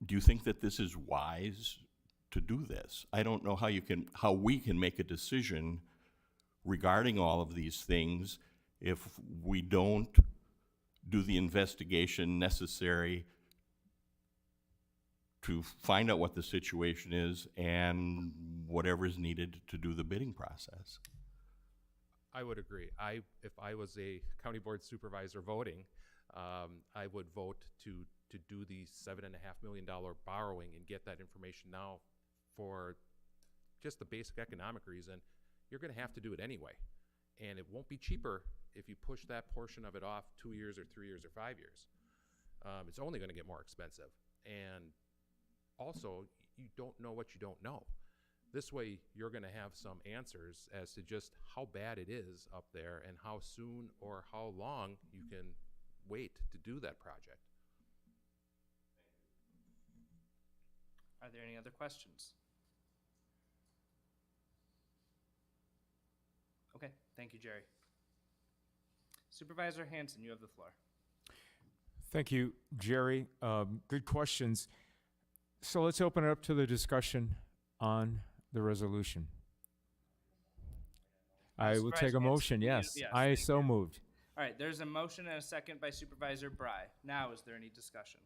do you think that this is wise to do this? I don't know how we can make a decision regarding all of these things if we don't do the investigation necessary to find out what the situation is and whatever is needed to do the bidding process. I would agree. If I was a county board supervisor voting, I would vote to do the $7.5 million borrowing and get that information now for just the basic economic reason. You're going to have to do it anyway. And it won't be cheaper if you push that portion of it off 2 years or 3 years or 5 years. It's only going to get more expensive. And also, you don't know what you don't know. This way, you're going to have some answers as to just how bad it is up there and how soon or how long you can wait to do that project. Are there any other questions? Okay, thank you, Jerry. Supervisor Hanson, you have the floor. Thank you, Jerry. Good questions. So let's open it up to the discussion on the resolution. I will take a motion, yes. I so moved. All right, there's a motion and a second by Supervisor Bry. Now, is there any discussion?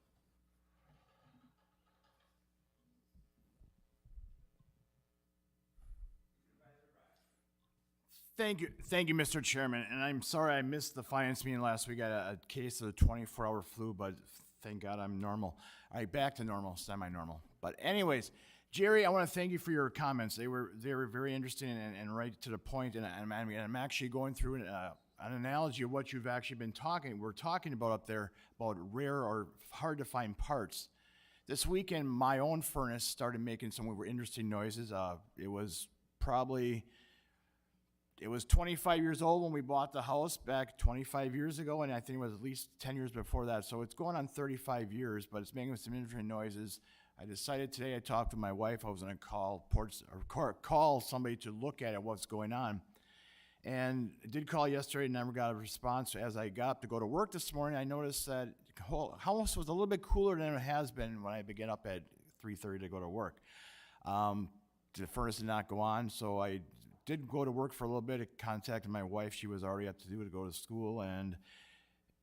Thank you, Mr. Chairman. And I'm sorry I missed the finance meeting last week. I had a case of the 24-hour flu, but thank God I'm normal. All right, back to normal, semi-normal. But anyways, Jerry, I want to thank you for your comments. They were very interesting and right to the point. And I'm actually going through an analogy of what you've actually been we're talking about up there, about rare or hard to find parts. This weekend, my own furnace started making some interesting noises. It was 25 years old when we bought the house back 25 years ago, and I think it was at least 10 years before that. So it's going on 35 years, but it's making some interesting noises. I decided today, I talked to my wife, I was going to call somebody to look at what's going on. And I did call yesterday, never got a response. As I got up to go to work this morning, I noticed that the house was a little bit cooler than it has been when I began up at 3:30 to go to work. The furnace did not go on, so I did go to work for a little bit. I contacted my wife. She was already up to go to school, and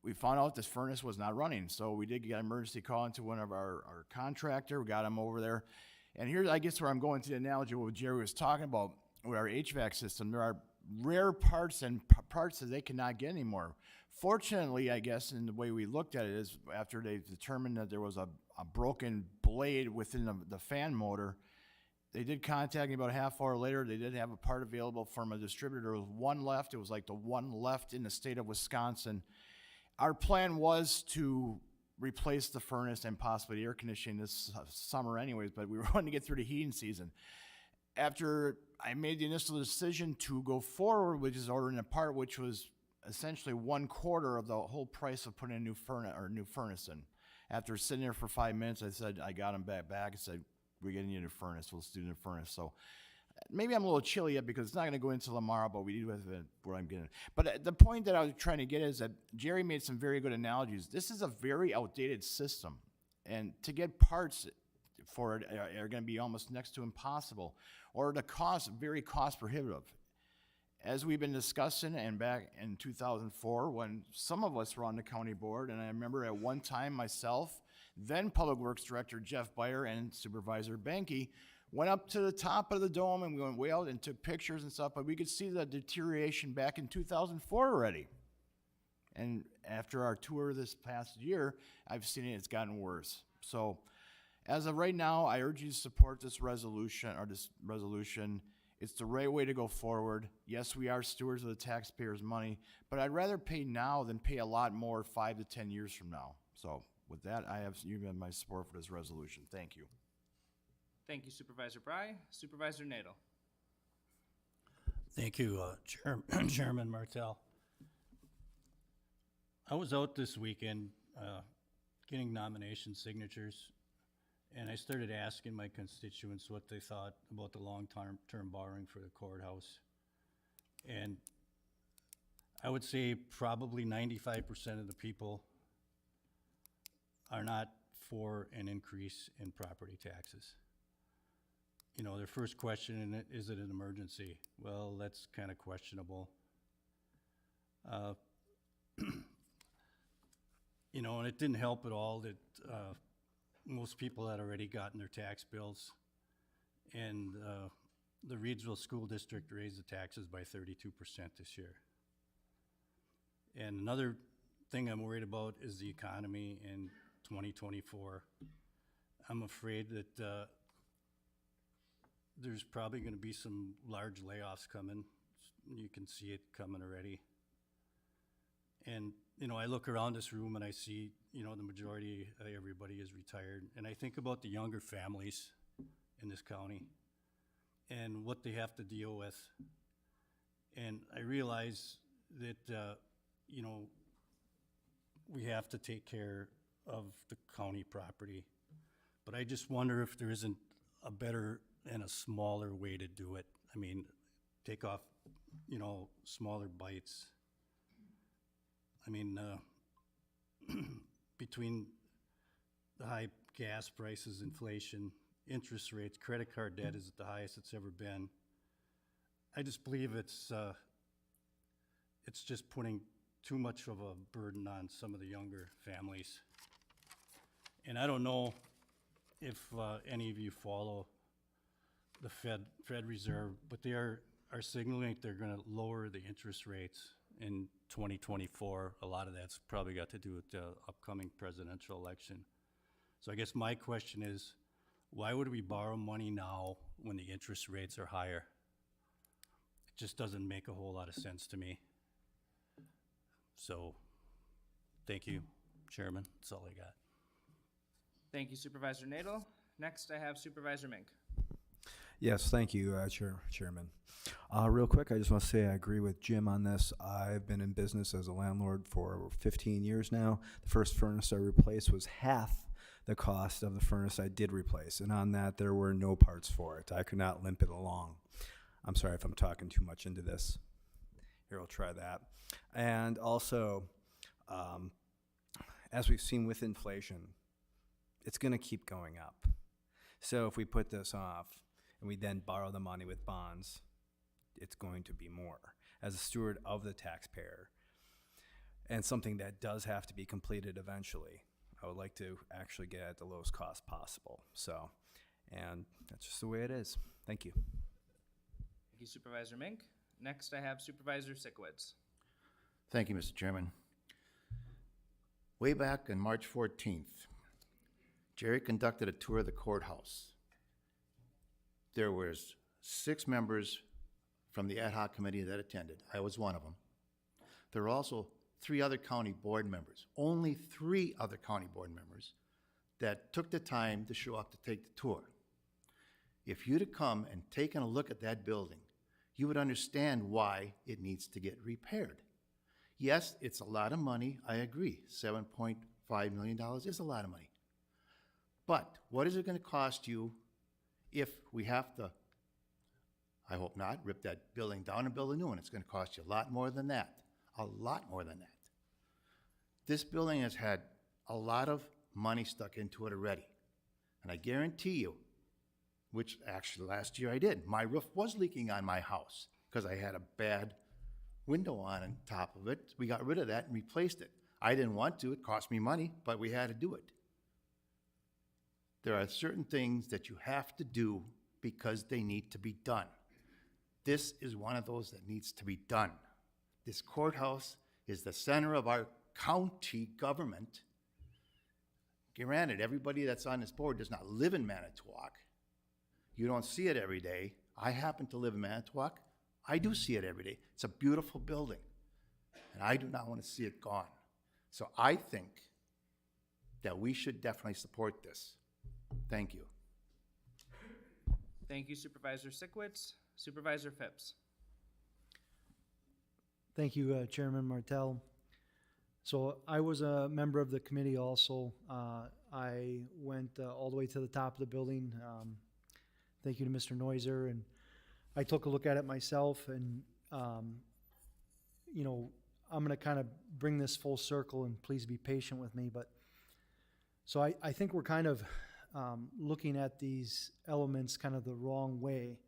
we found out this furnace was not running. So we did get an emergency call into one of our contractor. We got him over there. And here's, I guess, where I'm going to the analogy of what Jerry was talking about with our HVAC system. There are rare parts and parts that they cannot get anymore. Fortunately, I guess, in the way we looked at it is after they determined that there was a broken blade within the fan motor, they did contact me about a half hour later. They did have a part available from a distributor. There was one left. It was like the one left in the state of Wisconsin. Our plan was to replace the furnace and possibly the air conditioning this summer anyways, but we were wanting to get through the heating season. After I made the initial decision to go forward, which is ordering a part, which was essentially 1/4 of the whole price of putting a new furnace in. After sitting there for 5 minutes, I said, I got him back. I said, we're getting you a new furnace. Let's do a new furnace. So maybe I'm a little chilly yet because it's not going to go into tomorrow, but we do have what I'm getting. But the point that I was trying to get is that Jerry made some very good analogies. This is a very outdated system, and to get parts for it are going to be almost next to impossible, or the cost, very cost prohibitive. As we've been discussing, and back in 2004, when some of us were on the county board, and I remember at one time myself, then Public Works Director Jeff Beyer and Supervisor Benke went up to the top of the dome and we went way out and took pictures and stuff, but we could see the deterioration back in 2004 already. And after our tour this past year, I've seen it's gotten worse. So as of right now, I urge you to support this resolution. It's the right way to go forward. Yes, we are stewards of the taxpayers' money, but I'd rather pay now than pay a lot more 5 to 10 years from now. So with that, you have my support for this resolution. Thank you. Thank you, Supervisor Bry. Supervisor Nadel. Thank you, Chairman Martell. I was out this weekend getting nomination signatures, and I started asking my constituents what they thought about the long-term borrowing for the courthouse. And I would say probably 95% of the people are not for an increase in property taxes. You know, their first question, is it an emergency? Well, that's kind of questionable. You know, and it didn't help at all that most people had already gotten their tax bills, and the Reedsville School District raised the taxes by 32% this year. And another thing I'm worried about is the economy in 2024. I'm afraid that there's probably going to be some large layoffs coming. You can see it coming already. And, you know, I look around this room and I see, you know, the majority of everybody is retired. And I think about the younger families in this county and what they have to deal with. And I realize that, you know, we have to take care of the county property. But I just wonder if there isn't a better and a smaller way to do it. I mean, take off, you know, smaller bites. I mean, between the high gas prices, inflation, interest rates, credit card debt is at the highest it's ever been. I just believe it's just putting too much of a burden on some of the younger families. And I don't know if any of you follow the Fed Reserve, but they are signaling they're going to lower the interest rates in 2024. A lot of that's probably got to do with the upcoming presidential election. So I guess my question is, why would we borrow money now when the interest rates are higher? It just doesn't make a whole lot of sense to me. So, thank you, Chairman. That's all I got. Thank you, Supervisor Nadel. Next, I have Supervisor Mink. Yes, thank you, Chairman. Real quick, I just want to say I agree with Jim on this. I've been in business as a landlord for over 15 years now. The first furnace I replaced was half the cost of the furnace I did replace, and on that, there were no parts for it. I could not limp it along. I'm sorry if I'm talking too much into this. Here, I'll try that. And also, as we've seen with inflation, it's going to keep going up. So if we put this off and we then borrow the money with bonds, it's going to be more. As a steward of the taxpayer, and something that does have to be completed eventually, I would like to actually get at the lowest cost possible. So, and that's just the way it is. Thank you. Thank you, Supervisor Mink. Next, I have Supervisor Sikowitz. Thank you, Mr. Chairman. Way back on March 14th, Jerry conducted a tour of the courthouse. There was 6 members from the ad hoc committee that attended. I was one of them. There were also 3 other county board members, only 3 other county board members that took the time to show up to take the tour. If you'd have come and taken a look at that building, you would understand why it needs to get repaired. Yes, it's a lot of money, I agree. $7.5 million is a lot of money. But what is it going to cost you if we have to, I hope not, rip that building down and build a new one? It's going to cost you a lot more than that. A lot more than that. This building has had a lot of money stuck into it already. And I guarantee you, which actually last year I did, my roof was leaking on my house because I had a bad window on top of it. We got rid of that and replaced it. I didn't want to, it cost me money, but we had to do it. There are certain things that you have to do because they need to be done. This is one of those that needs to be done. This courthouse is the center of our county government. Granted, everybody that's on this board does not live in Manitowoc. You don't see it every day. I happen to live in Manitowoc. I do see it every day. It's a beautiful building, and I do not want to see it gone. So I think that we should definitely support this. Thank you. Thank you, Supervisor Sikowitz. Supervisor Phipps. Thank you, Chairman Martell. So I was a member of the committee also. I went all the way to the top of the building. Thank you to Mr. Neuser. And I took a look at it myself, and, you know, I'm going to kind of bring this full circle, and please be patient with me. But so I think we're kind of looking at these elements kind of the wrong way.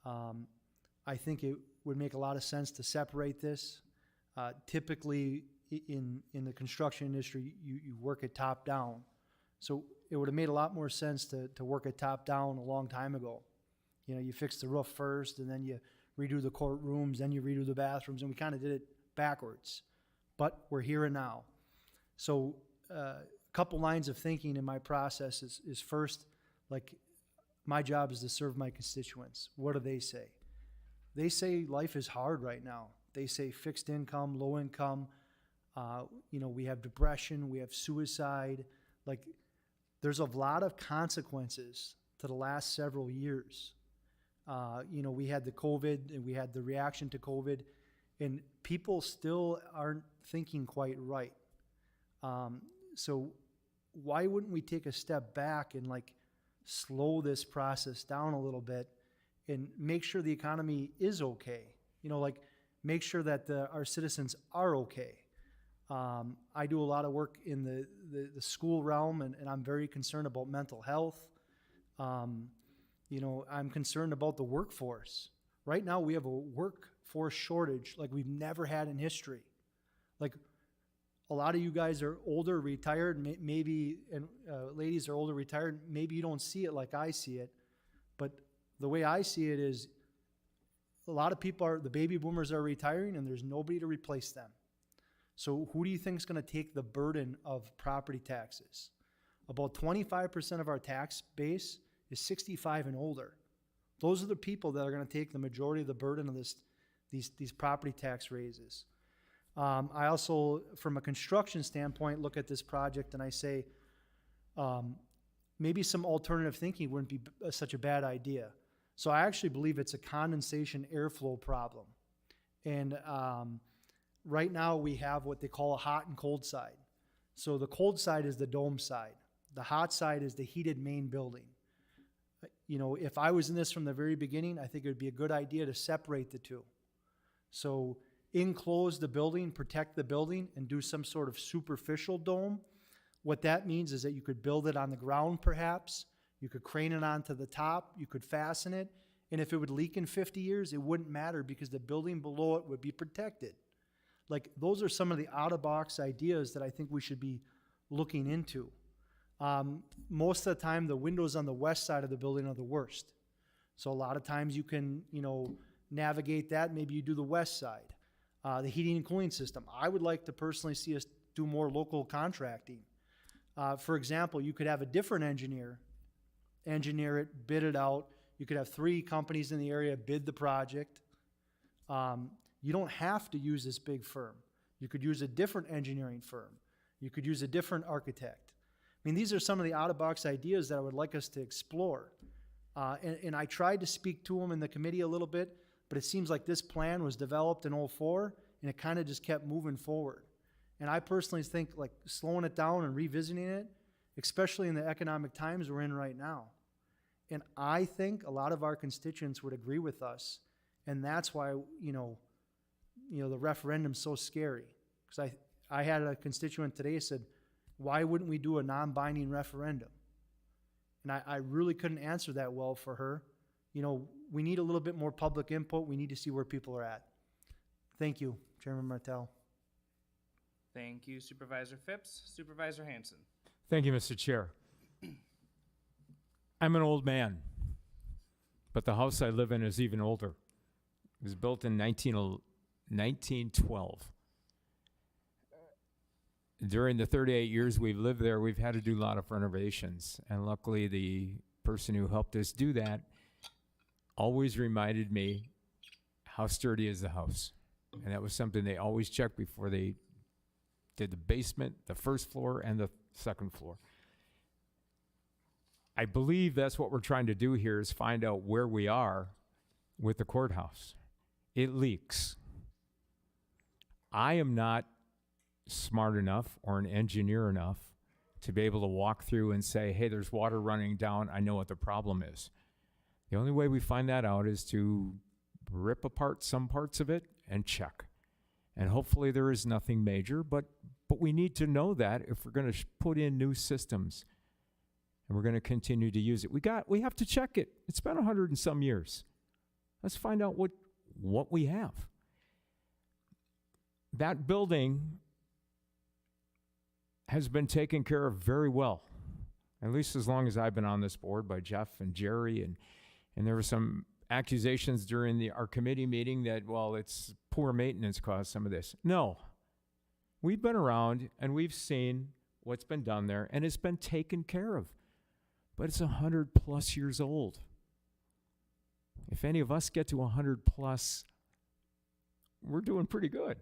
I think it would make a lot of sense to separate this. Typically, in the construction industry, you work it top down. So it would have made a lot more sense to work it top down a long time ago. You know, you fix the roof first, and then you redo the courtrooms, then you redo the bathrooms, and we kind of did it backwards. But we're here and now. So a couple lines of thinking in my process is first, like, my job is to serve my constituents. What do they say? They say life is hard right now. They say fixed income, low income, you know, we have depression, we have suicide. Like, there's a lot of consequences to the last several years. You know, we had the COVID, and we had the reaction to COVID, and people still aren't thinking quite right. So why wouldn't we take a step back and, like, slow this process down a little bit and make sure the economy is okay? You know, like, make sure that our citizens are okay. I do a lot of work in the school realm, and I'm very concerned about mental health. You know, I'm concerned about the workforce. Right now, we have a workforce shortage like we've never had in history. Like, a lot of you guys are older, retired, maybe, and ladies are older, retired. Maybe you don't see it like I see it, but the way I see it is a lot of people the baby boomers are retiring, and there's nobody to replace them. So who do you think is going to take the burden of property taxes? About 25% of our tax base is 65 and older. Those are the people that are going to take the majority of the burden of these property tax raises. I also, from a construction standpoint, look at this project and I say, maybe some alternative thinking wouldn't be such a bad idea. So I actually believe it's a condensation airflow problem. And right now we have what they call a hot and cold side. So the cold side is the dome side. The hot side is the heated main building. You know, if I was in this from the very beginning, I think it would be a good idea to separate the two. So enclose the building, protect the building, and do some sort of superficial dome. What that means is that you could build it on the ground perhaps, you could crane it onto the top, you could fasten it, and if it would leak in 50 years, it wouldn't matter because the building below it would be protected. Like, those are some of the out-of-box ideas that I think we should be looking into. Most of the time, the windows on the west side of the building are the worst. So a lot of times you can, you know, navigate that. Maybe you do the west side. The heating and cooling system. I would like to personally see us do more local contracting. For example, you could have a different engineer it, bid it out. You could have 3 companies in the area bid the project. You don't have to use this big firm. You could use a different engineering firm. You could use a different architect. I mean, these are some of the out-of-box ideas that I would like us to explore. And I tried to speak to them in the committee a little bit, but it seems like this plan was developed in '04, and it kind of just kept moving forward. And I personally think, like, slowing it down and revisiting it, especially in the economic times we're in right now. And I think a lot of our constituents would agree with us, and that's why, you know, the referendum's so scary. Because I had a constituent today said, why wouldn't we do a non-binding referendum? And I really couldn't answer that well for her. You know, we need a little bit more public input. We need to see where people are at. Thank you, Chairman Martell. Thank you, Supervisor Phipps. Supervisor Hanson. Thank you, Mr. Chair. I'm an old man, but the house I live in is even older. It was built in 1912. During the 38 years we've lived there, we've had to do a lot of renovations. And luckily, the person who helped us do that always reminded me how sturdy is the house. And that was something they always checked before they did the basement, the first floor, and the second floor. I believe that's what we're trying to do here, is find out where we are with the courthouse. It leaks. I am not smart enough or an engineer enough to be able to walk through and say, hey, there's water running down. I know what the problem is. The only way we find that out is to rip apart some parts of it and check. And hopefully there is nothing major, but we need to know that if we're going to put in new systems and we're going to continue to use it. We have to check it. It's been 100 and some years. Let's find out what we have. That building has been taken care of very well, at least as long as I've been on this board, by Jeff and Jerry, and there were some accusations during our committee meeting that, well, it's poor maintenance caused some of this. No. We've been around and we've seen what's been done there, and it's been taken care of. But it's 100+ years old. If any of us get to 100+, we're doing pretty good.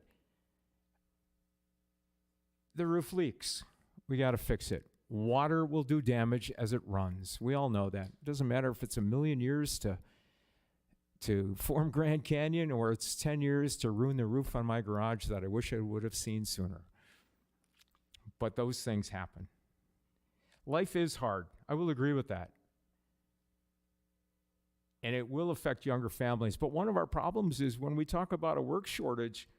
The roof leaks. We got to fix it. Water will do damage as it runs. We all know that. It doesn't matter if it's 1,000,000 years to form Grand Canyon, or it's 10 years to ruin the roof on my garage that I wish I would have seen sooner. But those things happen. Life is hard. I will agree with that. And it will affect younger families. But one of our problems is when we talk about a work shortage,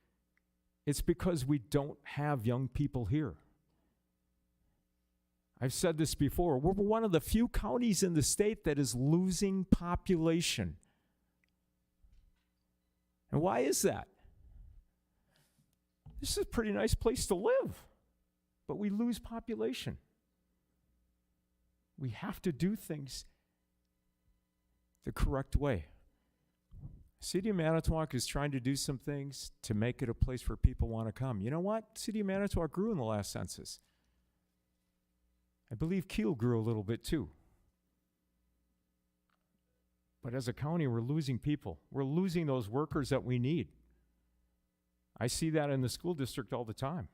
it's because we don't have young people here. I've said this before. We're one of the few counties in the state that is losing population. And why is that? This is a pretty nice place to live, but we lose population. We have to do things the correct way. City of Manitowoc is trying to do some things to make it a place where people want to come. You know what? City of Manitowoc grew in the last census. I believe Kiel grew a little bit too. But as a county, we're losing people. We're losing those workers that we need. I see that in the school district all the time.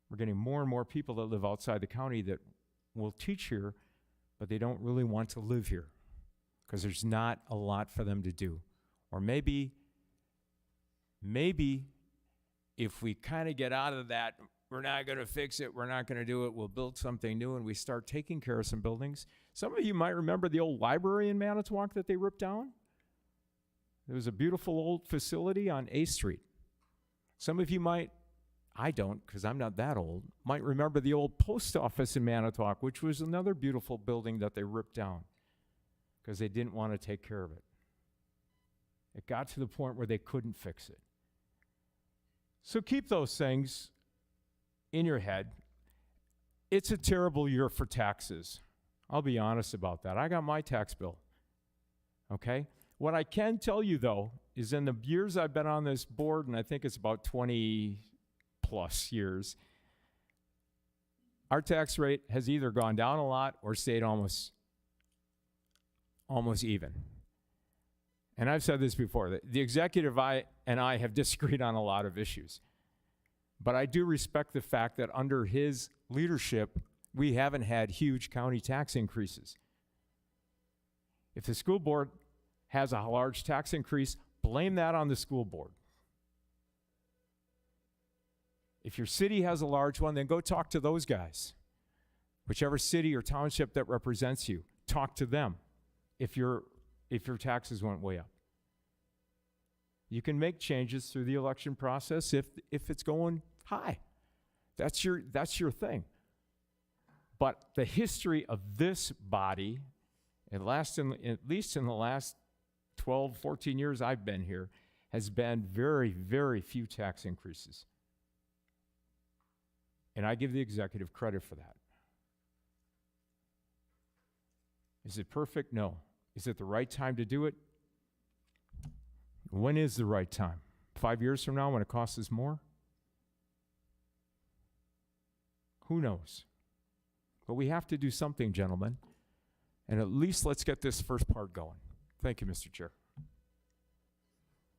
We're getting more and more people that live outside the county that will teach here, but they don't really want to live here because there's not a lot for them to do. Or maybe if we kind of get out of that, we're not going to fix it, we're not going to do it, we'll build something new, and we start taking care of some buildings. Some of you might remember the old library in Manitowoc that they ripped down. There was a beautiful old facility on A Street. Some of you might, I don't because I'm not that old, might remember the old post office in Manitowoc, which was another beautiful building that they ripped down because they didn't want to take care of it. It got to the point where they couldn't fix it. So keep those things in your head. It's a terrible year for taxes. I'll be honest about that. I got my tax bill. Okay? What I can tell you, though, is in the years I've been on this board, and I think it's about 20+ years, our tax rate has either gone down a lot or stayed almost even. And I've said this before, the executive and I have disagreed on a lot of issues. But I do respect the fact that under his leadership, we haven't had huge county tax increases. If the school board has a large tax increase, blame that on the school board. If your city has a large one, then go talk to those guys. Whichever city or township that represents you, talk to them if your taxes went way up. You can make changes through the election process if it's going high. That's your thing. But the history of this body, at least in the last 12, 14 years I've been here, has been very, very few tax increases. And I give the executive credit for that. Is it perfect? No. Is it the right time to do it? When is the right time? 5 years from now when it costs us more? Who knows? But we have to do something, gentlemen. And at least let's get this first part going. Thank you, Mr. Chair.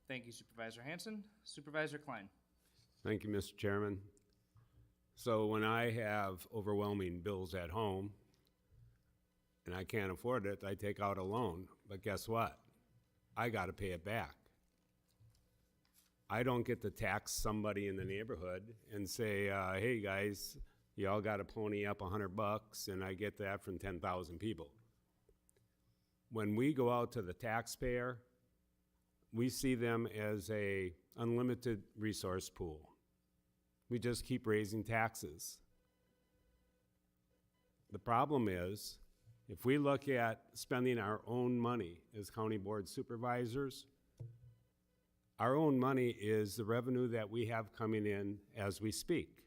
Thank you, Supervisor Hanson. Supervisor Klein. Thank you, Mr. Chairman. So when I have overwhelming bills at home and I can't afford it, I take out a loan. But guess what? I got to pay it back. I don't get to tax somebody in the neighborhood and say, hey guys, y'all got to pony up $100, and I get that from 10,000 people. When we go out to the taxpayer, we see them as a unlimited resource pool. We just keep raising taxes. The problem is, if we look at spending our own money as county board supervisors, our own money is the revenue that we have coming in as we speak.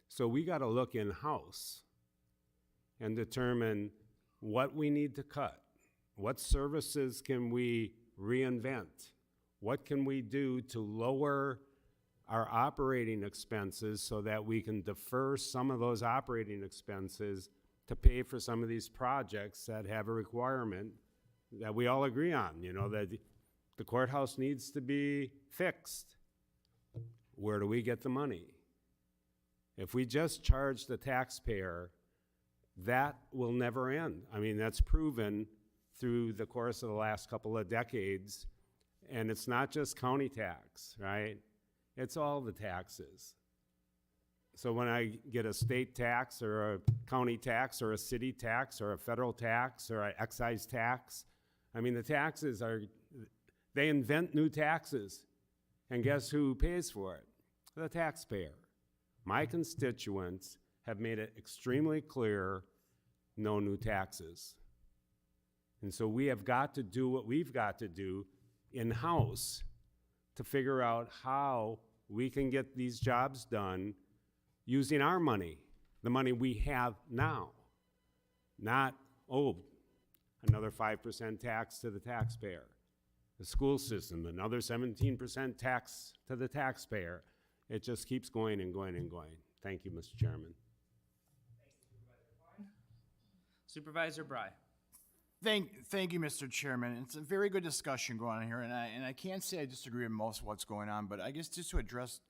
So we got to look in-house and determine what we need to cut. What services can we reinvent? What can we do to lower our operating expenses so that we can defer some of those operating expenses to pay for some of these projects that have a requirement that we all agree on, you know, that the courthouse needs to be fixed. Where do we get the money? If we just charge the taxpayer, that will never end. I mean, that's proven through the course of the last couple of decades. And it's not just county tax, right? It's all the taxes. So when I get a state tax or a county tax or a city tax or a federal tax or an excise tax, I mean, the taxes are, they invent new taxes. And guess who pays for it? The taxpayer. My constituents have made it extremely clear, no new taxes. And so we have got to do what we've got to do in-house to figure out how we can get these jobs done using our money, the money we have now. Not, oh, another 5% tax to the taxpayer. The school system, another 17% tax to the taxpayer. It just keeps going and going and going. Thank you, Mr. Chairman. Supervisor Bry. Thank you, Mr. Chairman. It's a very good discussion going on here, and I can't say I disagree with most of what's going on, but I guess just to address,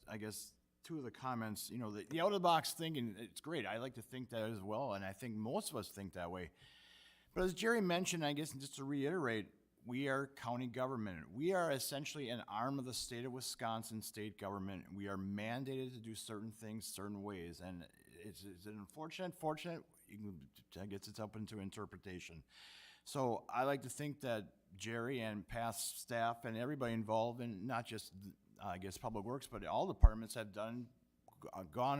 two of the comments, you know, the out-of-the-box thinking, it's great. I like to think that as well, and I think most of us think that way. But as Jerry mentioned, I guess just to reiterate, we are county government. We are essentially an arm of the state of Wisconsin state government. We are mandated to do certain things certain ways, and it's an unfortunate, I guess it's up into interpretation. So I like to think that Jerry and past staff and everybody involved in not just, Public Works, but all departments have gone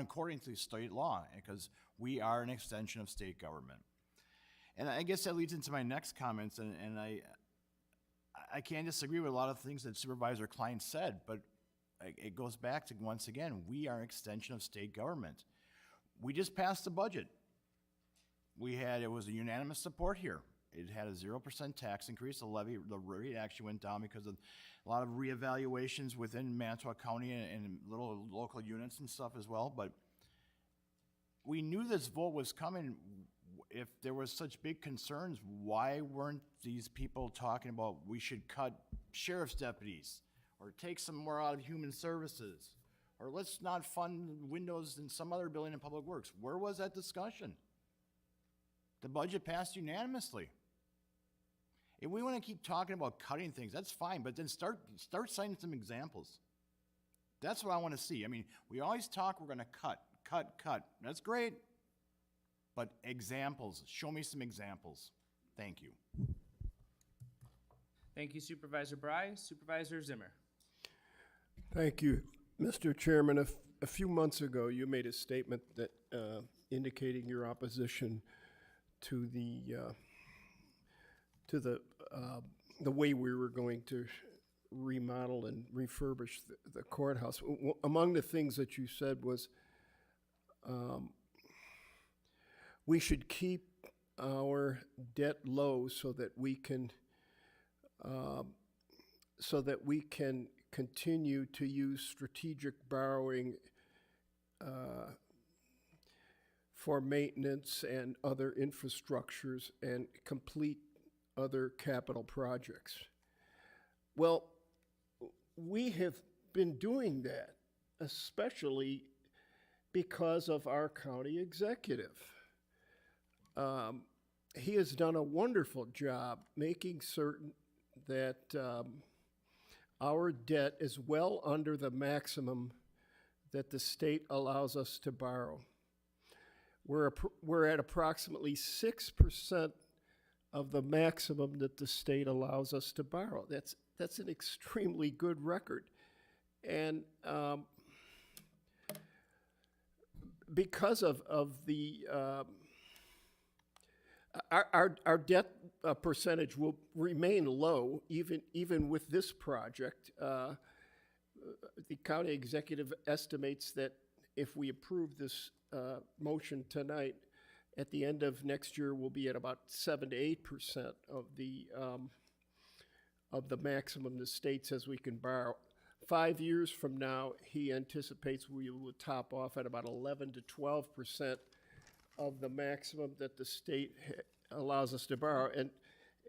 according to state law, because we are an extension of state government. And I guess that leads into my next comments, and I can't disagree with a lot of things that Supervisor Klein said, but it goes back to, once again, we are an extension of state government. We just passed the budget. It was a unanimous support here. It had a 0% tax increase. The rate actually went down because of a lot of reevaluations within Manitowoc County and little local units and stuff as well. But we knew this vote was coming. If there was such big concerns, why weren't these people talking about we should cut sheriff's deputies or take some more out of human services, or let's not fund windows in some other building in Public Works? Where was that discussion? The budget passed unanimously. If we want to keep talking about cutting things, that's fine, but then start citing some examples. That's what I want to see. I mean, we always talk we're going to cut. That's great. But examples, show me some examples. Thank you. Thank you, Supervisor Bry. Supervisor Zimmer. Thank you, Mr. Chairman. A few months ago, you made a statement that indicating your opposition to the way we were going to remodel and refurbish the courthouse. Among the things that you said was we should keep our debt low so that we can continue to use strategic borrowing for maintenance and other infrastructures and complete other capital projects. Well, we have been doing that, especially because of our county executive. He has done a wonderful job making certain that our debt is well under the maximum that the state allows us to borrow. We're at approximately 6% of the maximum that the state allows us to borrow. That's an extremely good record. And because of the our debt percentage will remain low even with this project. The county executive estimates that if we approve this motion tonight, at the end of next year, we'll be at about 7 to 8% of the maximum the state says we can borrow. 5 years from now, he anticipates we will top off at about 11 to 12% of the maximum that the state allows us to borrow. And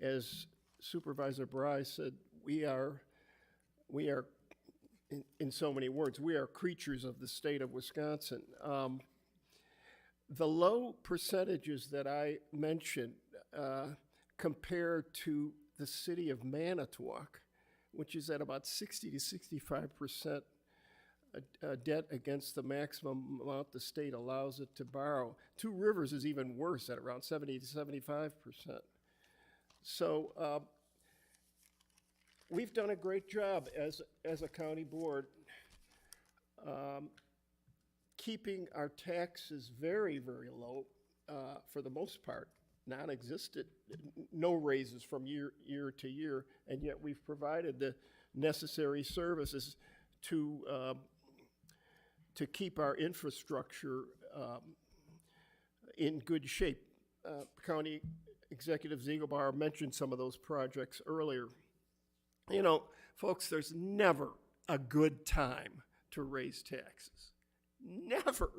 as Supervisor Bryce said, we are in so many words, we are creatures of the state of Wisconsin. The low percentages that I mentioned compare to the city of Manitowoc, which is at about 60 to 65% debt against the maximum amount the state allows it to borrow. Two Rivers is even worse at around 70 to 75%. So we've done a great job as a county board keeping our taxes very, very low for the most part, non-existent, no raises from year to year, and yet we've provided the necessary services to keep our infrastructure in good shape. County Executive Ziegelbauer mentioned some of those projects earlier. You know, folks, there's never a good time to raise taxes. Never.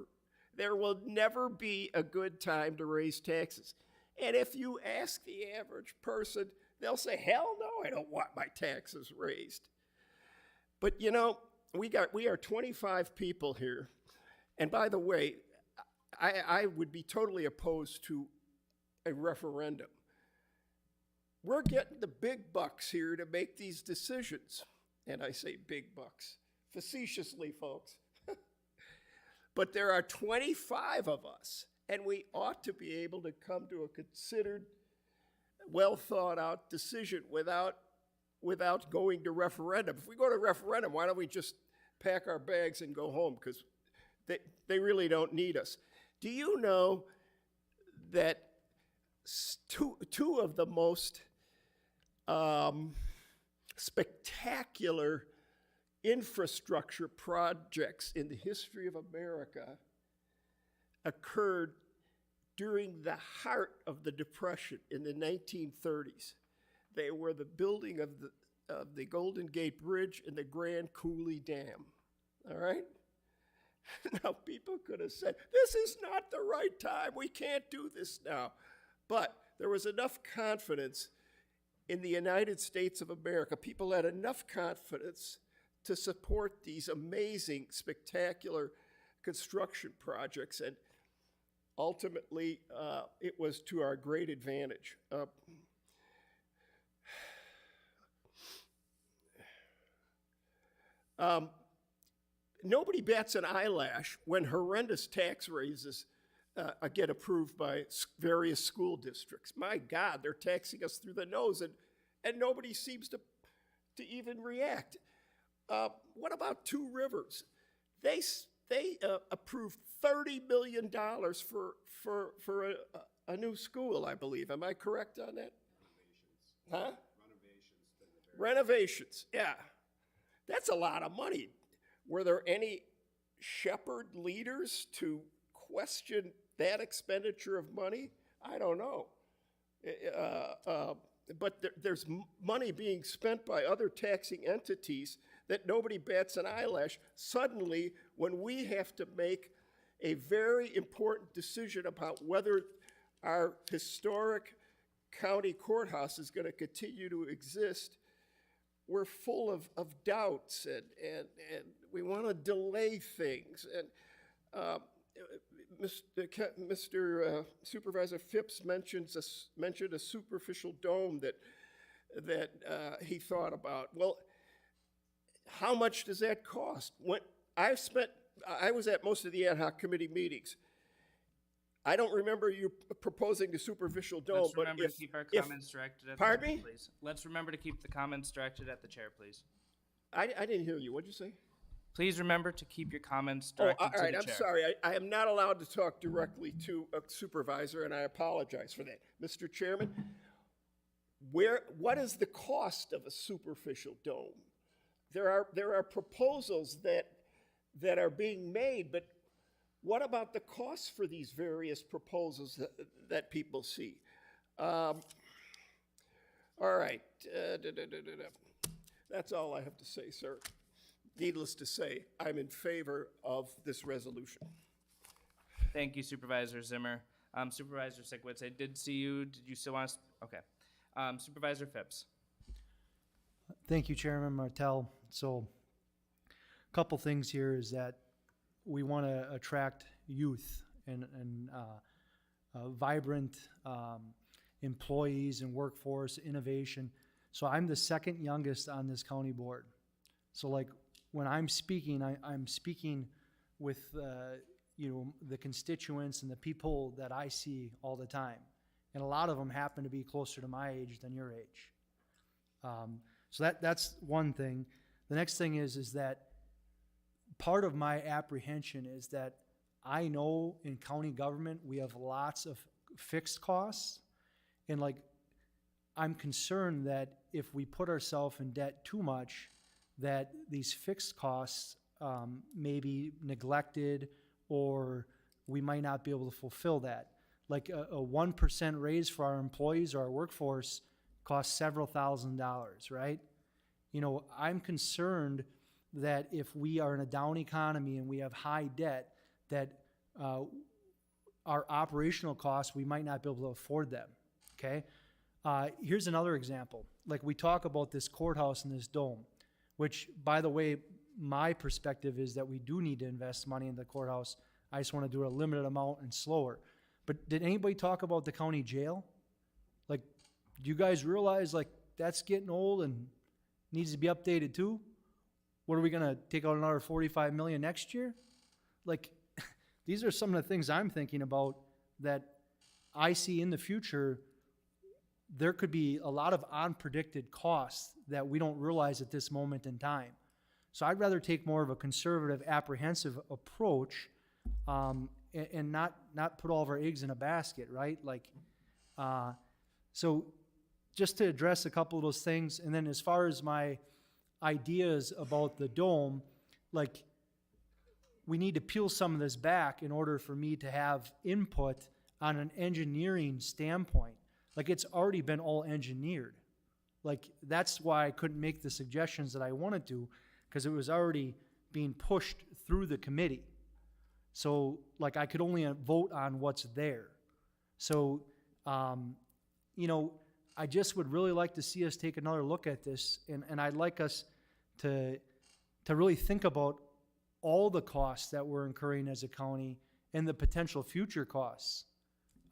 There will never be a good time to raise taxes. And if you ask the average person, they'll say, hell no, I don't want my taxes raised. But you know, we are 25 people here. And by the way, I would be totally opposed to a referendum. We're getting the big bucks here to make these decisions. And I say big bucks facetiously, folks. But there are 25 of us, and we ought to be able to come to a considered, well thought out decision without going to referendum. If we go to referendum, why don't we just pack our bags and go home? Because they really don't need us. Do you know that two of the most spectacular infrastructure projects in the history of America occurred during the heart of the Depression in the 1930s? They were the building of the Golden Gate Bridge and the Grand Coulee Dam. All right? Now, people could have said, this is not the right time. We can't do this now. But there was enough confidence in the United States of America. People had enough confidence to support these amazing, spectacular construction projects. And ultimately, it was to our great advantage. Nobody bats an eyelash when horrendous tax raises get approved by various school districts. My God, they're taxing us through the nose, and nobody seems to even react. What about Two Rivers? They approved $30 million for a new school, I believe. Am I correct on that? Huh? Renovations, yeah. That's a lot of money. Were there any shepherd leaders to question that expenditure of money? I don't know. But there's money being spent by other taxing entities that nobody bats an eyelash. Suddenly, when we have to make a very important decision about whether our historic county courthouse is going to continue to exist, we're full of doubts, and we want to delay things. And Mr. Supervisor Phipps mentioned a superficial dome that he thought about. Well, how much does that cost? I was at most of the ad hoc committee meetings. I don't remember you proposing the superficial dome. Let's remember to keep our comments directed at the pardon chair, me? please. Let's remember to keep the comments directed at the chair, please. I didn't hear you. What'd you say? Please remember to keep your comments Oh, directed all to right. the I'm chair. sorry. I am not allowed to talk directly to a supervisor, and I apologize for that. Mr. Chairman, what is the cost of a superficial dome? There are proposals that are being made, but what about the costs for these various proposals that people see? All right. That's all I have to say, sir. Needless to say, I'm in favor of this resolution. Thank you, Supervisor Zimmer. Supervisor Sikowitz, I did see you. Did you still want to? Okay. Supervisor Phipps. Thank you, Chairman Martell. So, a couple things here is that we want to attract youth and vibrant employees and workforce innovation. So I'm the second youngest on this county board. So like when I'm speaking, I'm speaking with the constituents and the people that I see all the time, and a lot of them happen to be closer to my age than your age. So that's one thing. The next thing is that part of my apprehension is that I know in county government we have lots of fixed costs, and like I'm concerned that if we put ourselves in debt too much, that these fixed costs may be neglected, or we might not be able to fulfill that. Like a 1% raise for our employees or our workforce costs several $1,000s, right? I'm concerned that if we are in a down economy and we have high debt, that our operational costs, we might not be able to afford them, okay? Here's another example. Like we talk about this courthouse and this dome, which, by the way, my perspective is that we do need to invest money in the courthouse. I just want to do a limited amount and slower. But did anybody talk about the county jail? Like, do you guys realize, like, that's getting old and needs to be updated too? What are we going to take out another $45 million next year? Like, these are some of the things I'm thinking about that I see in the future. There could be a lot of unpredicted costs that we don't realize at this moment in time. So I'd rather take more of a conservative, apprehensive approach, and not put all of our eggs in a basket, right? Like, so just to address a couple of those things, and then as far as my ideas about the dome, like, we need to peel some of this back in order for me to have input on an engineering standpoint. Like, it's already been all engineered. Like, that's why I couldn't make the suggestions that I wanted to, because it was already being pushed through the committee. So, like, I could only vote on what's there. So, I just would really like to see us take another look at this, and I'd like us to really think about all the costs that we're incurring as a county and the potential future costs.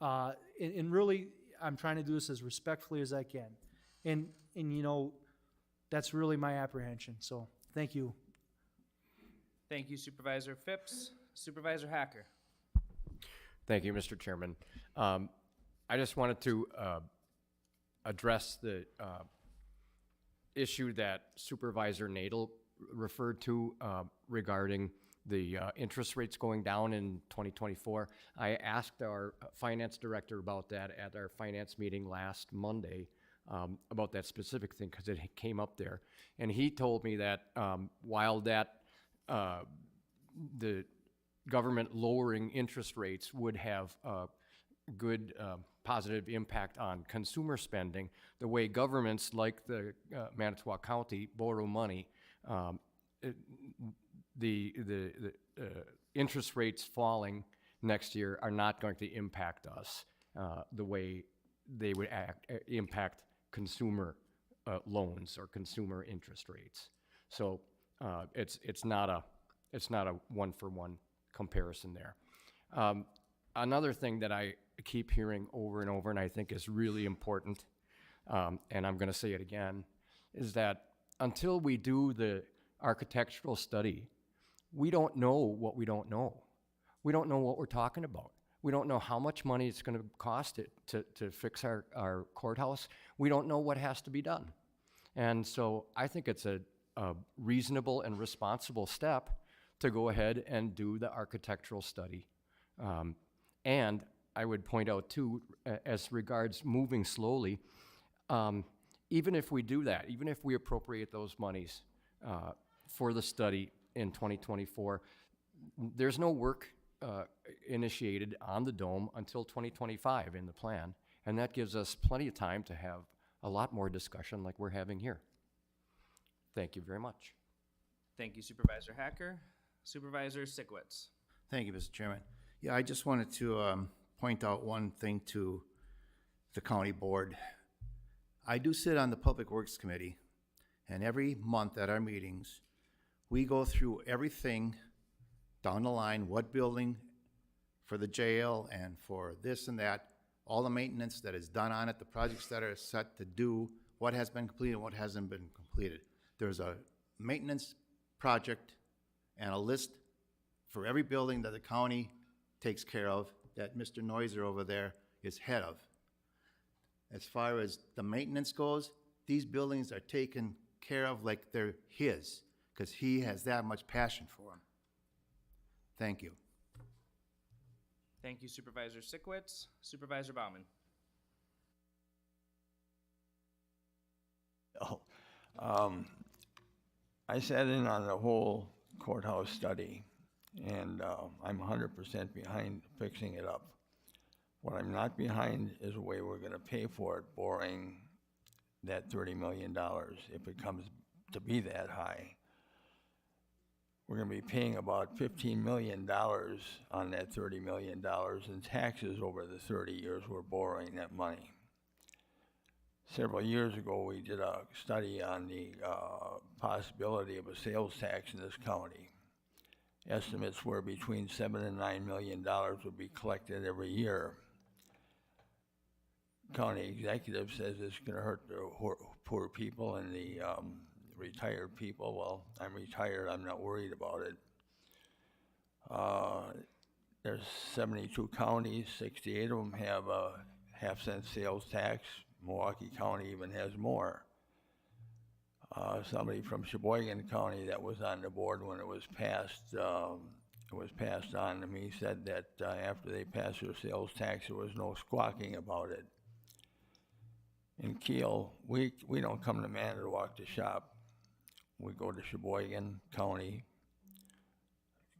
And really, I'm trying to do this as respectfully as I can. And that's really my apprehension. So, thank you. Thank you, Supervisor Phipps. Supervisor Hacker. Thank you, Mr. Chairman. I just wanted to address the issue that Supervisor Nadel referred to regarding the interest rates going down in 2024. I asked our finance director about that at our finance meeting last Monday, about that specific thing, because it came up there. And he told me that while that the government lowering interest rates would have a good positive impact on consumer spending, the way governments like the Manitowoc County borrow money, the interest rates falling next year are not going to impact us the way they would impact consumer loans or consumer interest rates. So it's not a one-for-one comparison there. Another thing that I keep hearing over and over, and I think is really important, and I'm going to say it again, is that until we do the architectural study, we don't know what we don't know. We don't know what we're talking about. We don't know how much money it's going to cost to fix our courthouse. We don't know what has to be done. And so I think it's a reasonable and responsible step to go ahead and do the architectural study. And I would point out too, as regards moving slowly, even if we do that, even if we appropriate those monies for the study in 2024, there's no work initiated on the dome until 2025 in the plan, and that gives us plenty of time to have a lot more discussion like we're having here. Thank you very much. Thank you, Supervisor Hacker. Supervisor Sikowitz. Thank you, Mr. Chairman. Yeah, I just wanted to point out one thing to the county board. I do sit on the Public Works Committee, and every month at our meetings, we go through everything down the line, what building for the jail and for this and that, all the maintenance that is done on it, the projects that are set to do, what has been completed and what hasn't been completed. There's a maintenance project and a list for every building that the county takes care of that Mr. Noiser over there is head of. As far as the maintenance goes, these buildings are taken care of like they're his, because he has that much passion for them. Thank you. Thank you, Supervisor Sikowitz. Supervisor Bauman. I sat in on the whole courthouse study, and I'm 100% behind fixing it up. What I'm not behind is the way we're going to pay for it, borrowing that $30 million, if it comes to be that high. We're going to be paying about $15 million on that $30 million in taxes over the 30 years we're borrowing that money. Several years ago, we did a study on the possibility of a sales tax in this county. Estimates were between $7 and $9 million would be collected every year. County executive says it's going to hurt the poor people and the retired people. Well, I'm retired, I'm not worried about it. There's 72 counties, 68 of them have a half-cent sales tax. Milwaukee County even has more. Somebody from Sheboygan County that was on the board when it was passed on to me said that after they passed their sales tax, there was no squawking about it. In Kiel, we don't come to Manitowoc to shop. We go to Sheboygan County,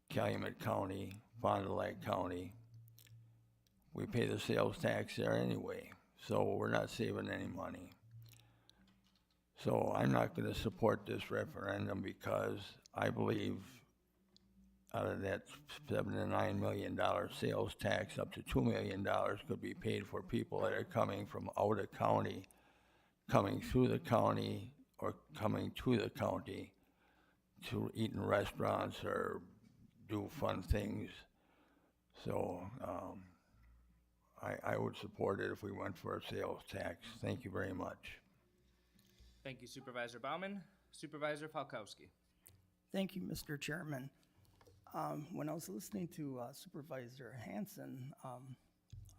Calumet County, Fond du Lac County. We pay the sales tax there anyway, so we're not saving any money. So I'm not going to support this referendum because I believe out of that $7 to $9 million sales tax, up to $2 million could be paid for people that are coming from out of county, coming through the county, or coming to the county to eat in restaurants or do fun things. So I would support it if we went for a sales tax. Thank you very much. Thank you, Supervisor Bauman. Supervisor Falkowski. Thank you, Mr. Chairman. When I was listening to Supervisor Hanson,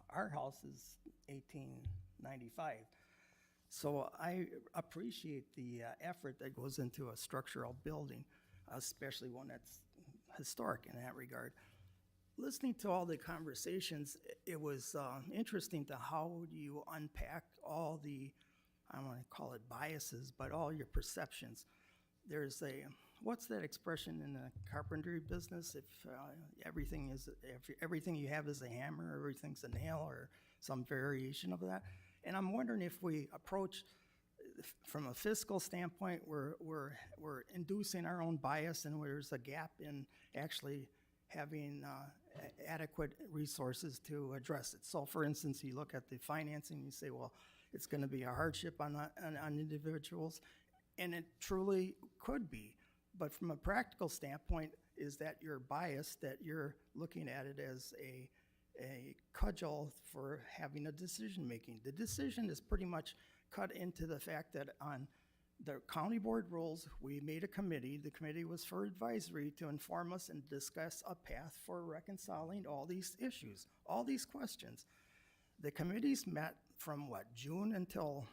our house is 1895. So I appreciate the effort that goes into a structural building, especially one that's historic in that regard. Listening to all the conversations, it was interesting to how you unpack all the, I don't want to call it biases, but all your perceptions. There's a, what's that expression in the carpentry business? If everything you have is a hammer, everything's a nail, or some variation of that. And I'm wondering if we approach from a fiscal standpoint, we're inducing our own bias, and there's a gap in actually having adequate resources to address it. So for instance, you look at the financing, you say, well, it's gonna be a hardship on individuals, and it truly could be. But from a practical standpoint, is that you're biased, that you're looking at it as a cudgel for having a decision-making. The decision is pretty much cut into the fact that on the county board rules, we made a committee. The committee was for advisory to inform us and discuss a path for reconciling all these issues, all these questions. The committees met from June until,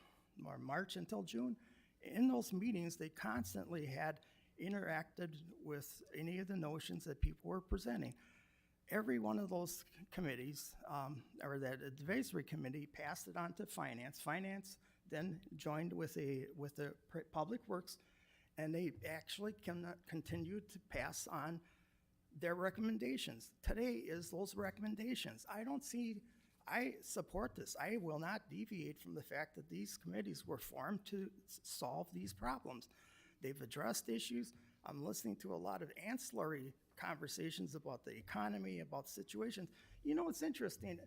or March until June. In those meetings, they constantly had interacted with any of the notions that people were presenting. Every one of those committees, or that advisory committee, passed it on to finance. Finance then joined with the Public Works, and they actually continue to pass on their recommendations. Today is those recommendations. I support this. I will not deviate from the fact that these committees were formed to solve these problems. They've addressed issues. I'm listening to a lot of ancillary conversations about the economy, about situations. You know, it's interesting.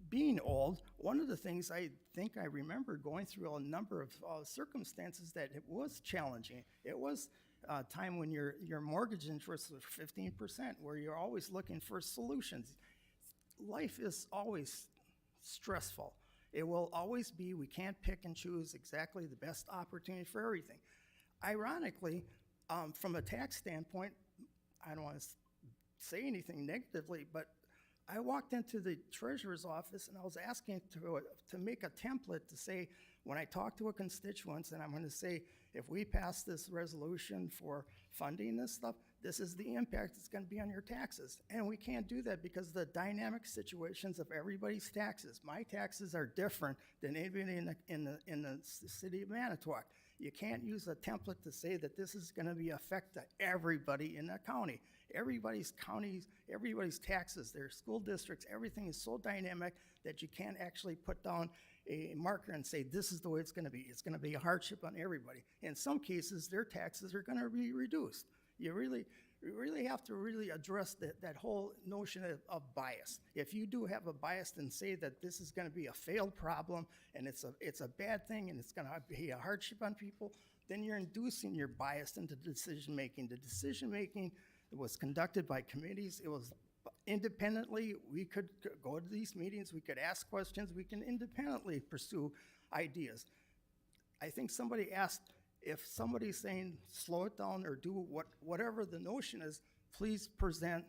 Being old, one of the things I think I remember going through a number of circumstances that it was challenging. It was a time when your mortgage interest was 15%, where you're always looking for solutions. Life is always stressful. It will always be, we can't pick and choose exactly the best opportunity for everything. Ironically, from a tax standpoint, I don't want to say anything negatively, but I walked into the treasurer's office and I was asking to make a template to say, when I talk to a constituent, and I'm going to say, if we pass this resolution for funding this stuff, this is the impact it's going to be on your taxes. And we can't do that because of the dynamic situations of everybody's taxes. My taxes are different than anybody in the city of Manitowoc. You can't use a template to say that this is going to be affect to everybody in the county. Everybody's counties, everybody's taxes, their school districts, everything is so dynamic that you can't actually put down a marker and say, this is the way it's going to be. It's going to be a hardship on everybody. In some cases, their taxes are going to be reduced. You really have to really address that whole notion of bias. If you do have a bias and say that this is going to be a failed problem and it's a bad thing and it's going to be a hardship on people, then you're inducing your bias into decision-making. The decision-making was conducted by committees. It was independently. We could go to these meetings. We could ask questions. We can independently pursue ideas. I think somebody asked, if somebody's saying slow it down or do whatever the notion is, please present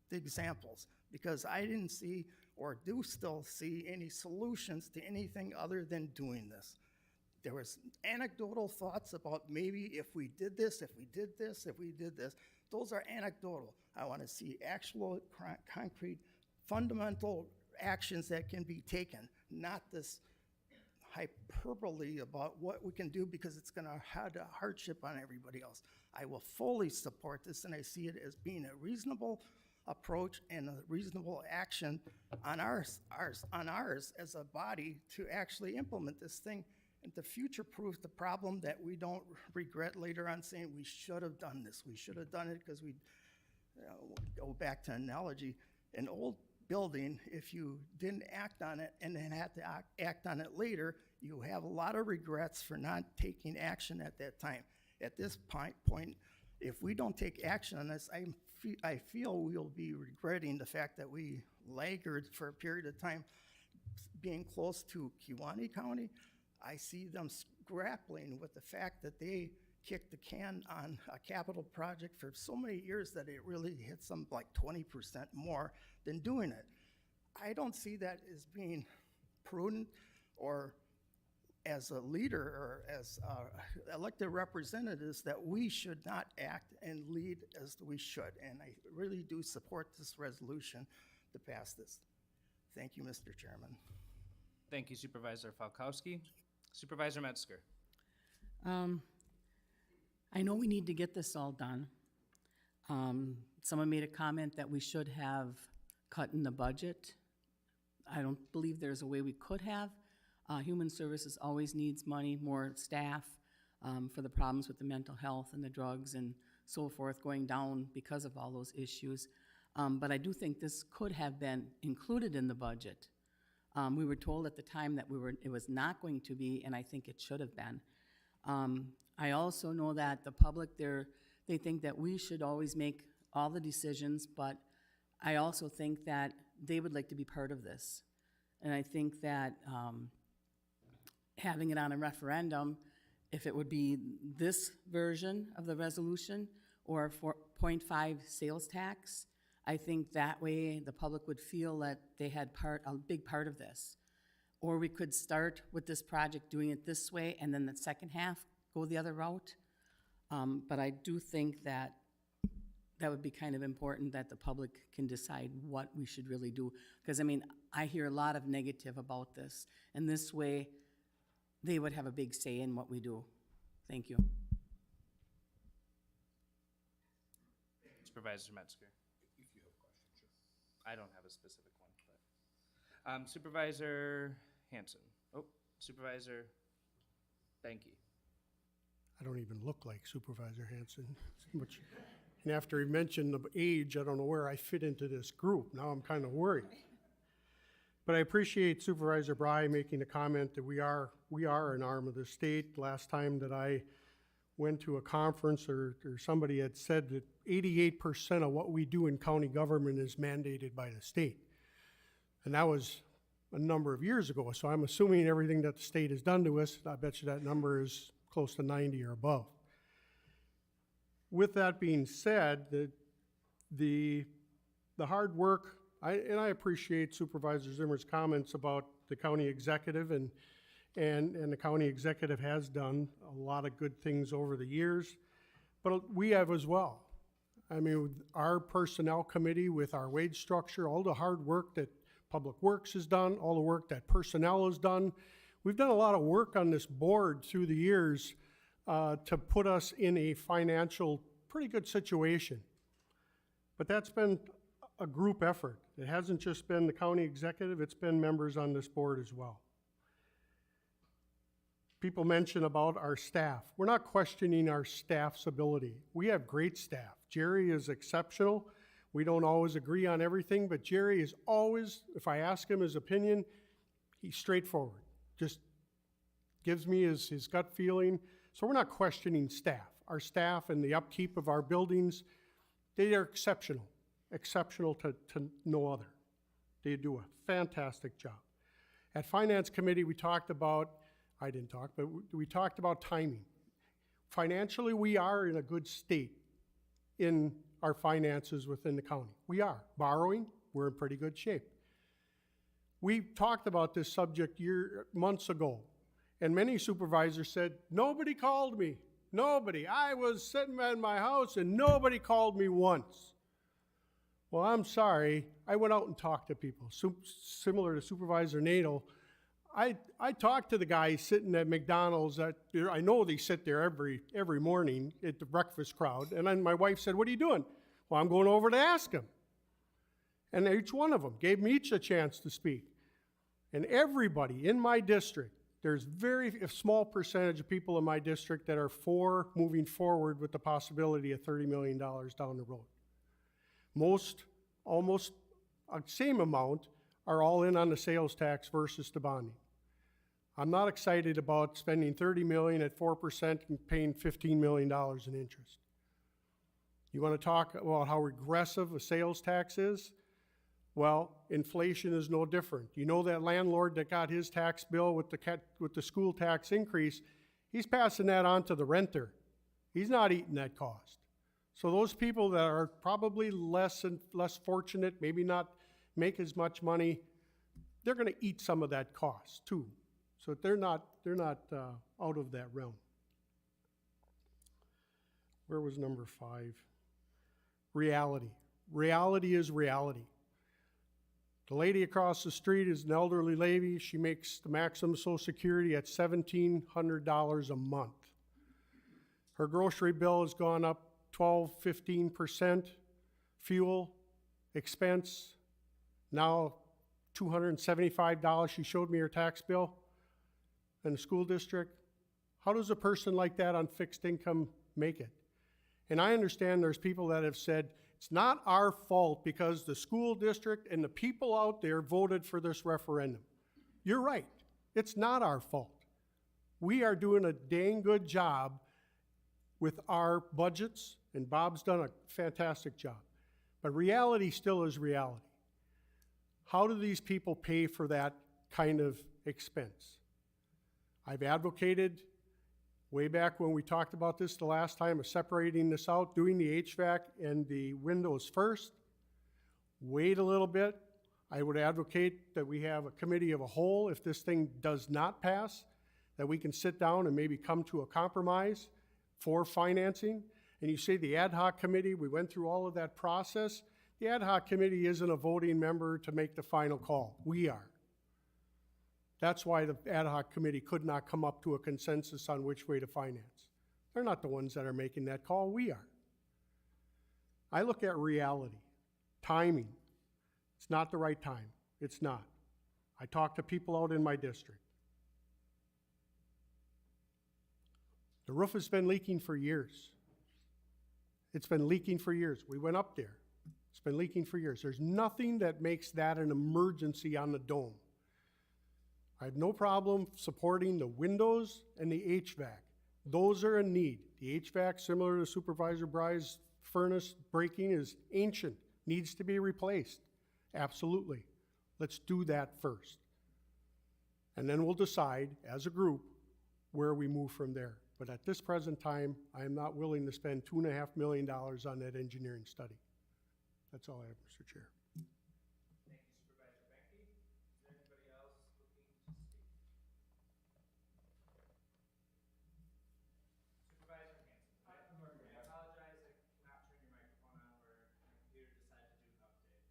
the examples, because I didn't see or do still see any solutions to anything other than doing this. There was anecdotal thoughts about maybe if we did this, if we did this, if we did this. Those are anecdotal. I want to see actual concrete fundamental actions that can be taken, not this hyperbole about what we can do because it's going to have a hardship on everybody else. I will fully support this, and I see it as being a reasonable approach and a reasonable action on ours as a body to actually implement this thing and to future-proof the problem, that we don't regret later on saying we should have done this. We should have done it because we go back to an analogy. An old building, if you didn't act on it and then had to act on it later, you have a lot of regrets for not taking action at that time. At this point, if we don't take action on this, I feel we'll be regretting the fact that we laggard for a period of time being close to Kewaunee County. I see them grappling with the fact that they kicked the can on a capital project for so many years that it really hits them like 20% more than doing it. I don't see that as being prudent, or as a leader or as elected representatives that we should not act and lead as we should. And I really do support this resolution to pass this. Thank you, Mr. Chairman. Thank you, Supervisor Falkowski. Supervisor Metzger. I know we need to get this all done. Someone made a comment that we should have cut in the budget. I don't believe there's a way we could have. Human Services always needs money, more staff, for the problems with the mental health and the drugs and so forth going down because of all those issues. But I do think this could have been included in the budget. We were told at the time that it was not going to be, and I think it should have been. I also know that the public, they think that we should always make all the decisions, but I also think that they would like to be part of this. And I think that having it on a referendum, if it would be this version of the resolution or 0.5 sales tax, I think that way the public would feel that they had a big part of this. Or we could start with this project doing it this way and then the second half go the other route. But I do think that that would be kind of important that the public can decide what we should really do. Because, I mean, I hear a lot of negative about this. And this way, they would have a big say in what we do. Thank you. Supervisor Metzger. If you have a question, sure. I don't have a specific one, but Supervisor Hanson. Oh, Supervisor Banky. I don't even look like Supervisor Hanson. And after he mentioned the age, I don't know where I fit into this group. Now I'm kind of worried. But I appreciate Supervisor Bry making a comment that we are an arm of the state. Last time that I went to a conference or somebody had said that 88% of what we do in county government is mandated by the state. And that was a number of years ago. So I'm assuming everything that the state has done to us, I bet you that number is close to 90 or above. With that being said, the hard work, I appreciate Supervisor Zimmer's comments about the county executive, and the county executive has done a lot of good things over the years, but we have as well. I mean, our personnel committee with our wage structure, all the hard work that Public Works has done, all the work that personnel has done. We've done a lot of work on this board through the years to put us in a financial pretty good situation. But that's been a group effort. It hasn't just been the county executive, it's been members on this board as well. People mention about our staff. We're not questioning our staff's ability. We have great staff. Jerry is exceptional. We don't always agree on everything, but Jerry is always, if I ask him his opinion, he's straightforward. Just gives me his gut feeling. So we're not questioning staff. Our staff and the upkeep of our buildings, they are exceptional to no other. They do a fantastic job. At Finance Committee, we talked about, I didn't talk, but we talked about timing. Financially, we are in a good state in our finances within the county. We are. Borrowing, we're in pretty good shape. We talked about this subject months ago, and many supervisors said, nobody called me. Nobody. I was sitting in my house and nobody called me once. Well, I'm sorry. I went out and talked to people. Similar to Supervisor Nadel, I talked to the guy sitting at McDonald's. I know they sit there every morning at the breakfast crowd. And then my wife said, what are you doing? Well, I'm going over to ask him. And each one of them gave me each a chance to speak. And everybody in my district, there's a small percentage of people in my district that are for moving forward with the possibility of $30 million down the road. Most, almost the same amount, are all in on the sales tax versus the bonding. I'm not excited about spending $30 million at 4% and paying $15 million in interest. You want to talk about how regressive a sales tax is? Well, inflation is no different. You know that landlord that got his tax bill with the school tax increase, he's passing that on to the renter. He's not eating that cost. So those people that are probably less fortunate, maybe not make as much money, they're going to eat some of that cost too. So they're not out of that realm. Where was number 5? Reality. Reality is reality. The lady across the street is an elderly lady. She makes the maximum Social Security at $1,700 a month. Her grocery bill has gone up 12-15%. Fuel expense, now $275. She showed me her tax bill in the school district. How does a person like that on fixed income make it? And I understand there's people that have said It's not our fault because the school district and the people out there voted for this referendum. You're right. It's not our fault. We are doing a dang good job with our budgets, and Bob's done a fantastic job. But reality still is reality. How do these people pay for that kind of expense? I've advocated way back when we talked about this the last time of separating this out, doing the HVAC and the windows first. Wait a little bit. I would advocate that we have a committee of a whole if this thing does not pass, that we can sit down and maybe come to a compromise for financing. And you say the ad hoc committee, we went through all of that process. The ad hoc committee isn't a voting member to make the final call. We are. That's why the ad hoc committee could not come up to a consensus on which way to finance. They're not the ones that are making that call. We are. I look at reality, timing. It's not the right time. It's not. I talk to people out in my district. The roof has been leaking for years. It's been leaking for years. We went up there. It's been leaking for years. There's nothing that makes that an emergency on the dome. I have no problem supporting the windows and the HVAC. Those are a need. The HVAC, similar to Supervisor Bry's furnace breaking, is ancient, needs to be replaced. Absolutely. Let's do that first. And then we'll decide as a group where we move from there. But at this present time, I am not willing to spend $2.5 million on that engineering study. That's all I have, Mr. Chair. Thank you, Supervisor Benke. Is there anybody else looking to speak? Supervisor Hanson. I apologize, I cannot turn your microphone on where my computer decided to do an update.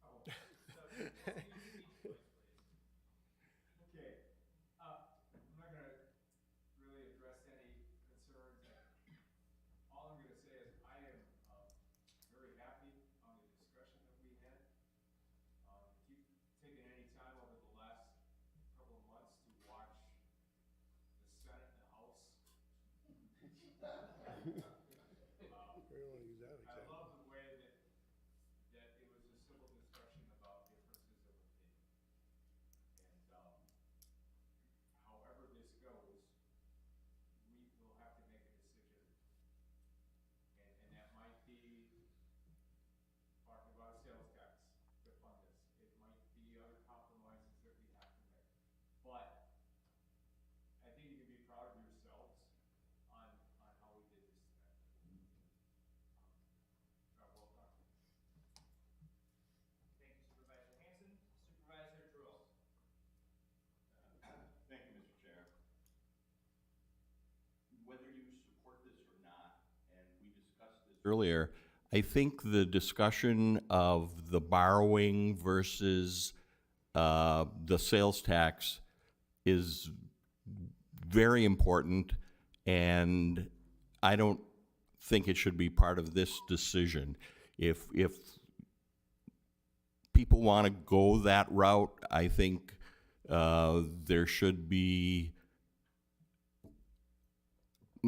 Oh. So, use speech voice, please. Okay. I'm not gonna really address any concerns. All I'm gonna say is I am very happy on the discussion that we had. If you've taken any time over the last couple of months to watch the Senate and the House, I love the way that it was a civil discussion about differences of opinion. And however this goes, we will have to make a decision. And that might be talking about a sales tax to fund this. It might be other compromises that we have to make. But I think you can be proud of yourselves on how we did this tonight. Job well done. Thank you, Supervisor Hanson. Supervisor Drull. Thank you, Mr. Chair. Whether you support this or not, and we discussed this earlier, I think the discussion of the borrowing versus the sales tax is very important, and I don't think it should be part of this decision. If people want to go that route, I think there should be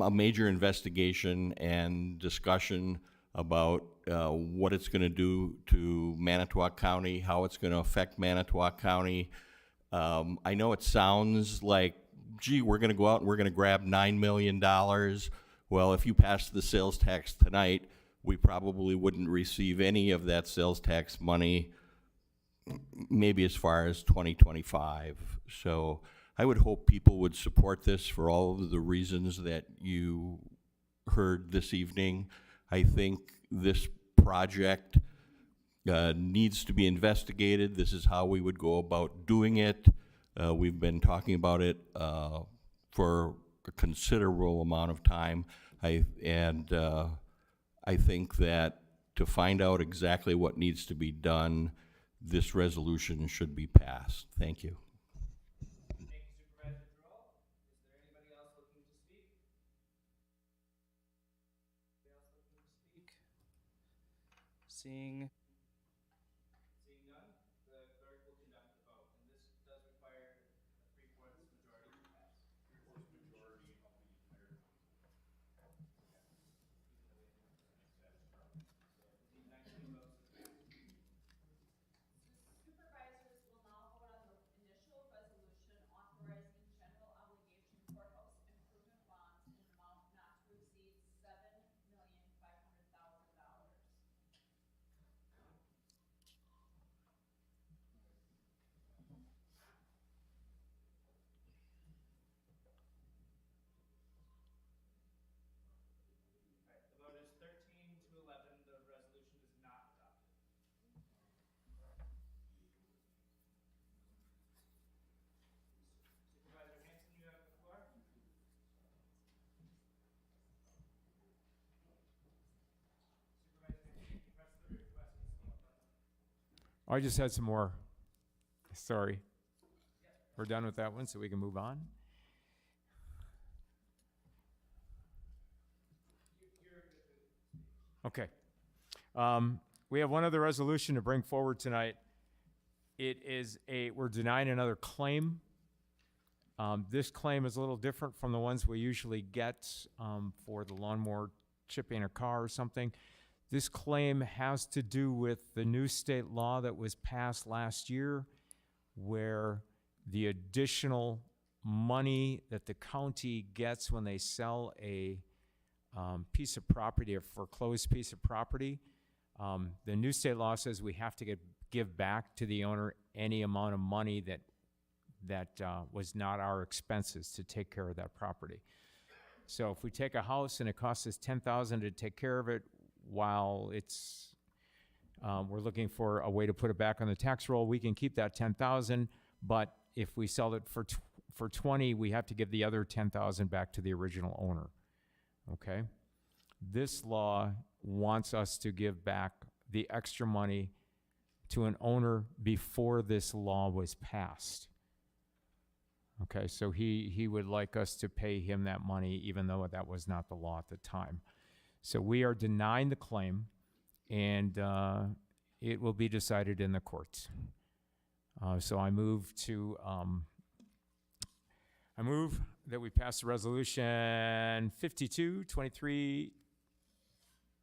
a major investigation and discussion about what it's going to do to Manitowoc County, how it's going to affect Manitowoc County. I know it sounds like, gee, we're going to go out and we're going to grab $9 million. Well, if you pass the sales tax tonight, we probably wouldn't receive any of that sales tax money maybe as far as 2025. So I would hope people would support this for all of the reasons that you heard this evening. I think this project needs to be investigated. This is how we would go about doing it. We've been talking about it for a considerable amount of time. I think that to find out exactly what needs to be done, this resolution should be passed. Thank you. Thank you, Supervisor Drull. Is there anybody else looking to speak? Anybody else looking to speak? Seeing none, the clerk will conduct the vote, and this does require a 3/4 majority to pass. 3/4 majority of the entire council. Even though we have 100% status quo. So we need 19 I just had some more. Sorry. We're done with that one, so we can move on. Okay. We have one other resolution to bring forward tonight. It is we're denying another claim. This claim is a little different from the ones we usually get for the lawnmower chipping a car or something. This claim has to do with the new state law that was passed last year, where the additional money that the county gets when they sell a piece of property, a foreclosed piece of property, the new state law says we have to give back to the owner any amount of money that was not our expenses to take care of that property. So if we take a house and it costs us $10,000 to take care of it, while it's we're looking for a way to put it back on the tax roll, we can keep that $10,000. But if we sell it for 20, we have to give the other $10,000 back to the original owner. Okay, this law wants us to give back the extra money to an owner before this law was passed. Okay, so he would like us to pay him that money, even though that was not the law at the time. So we are denying the claim, and it will be decided in the courts. So I move that we pass the resolution 52, 23,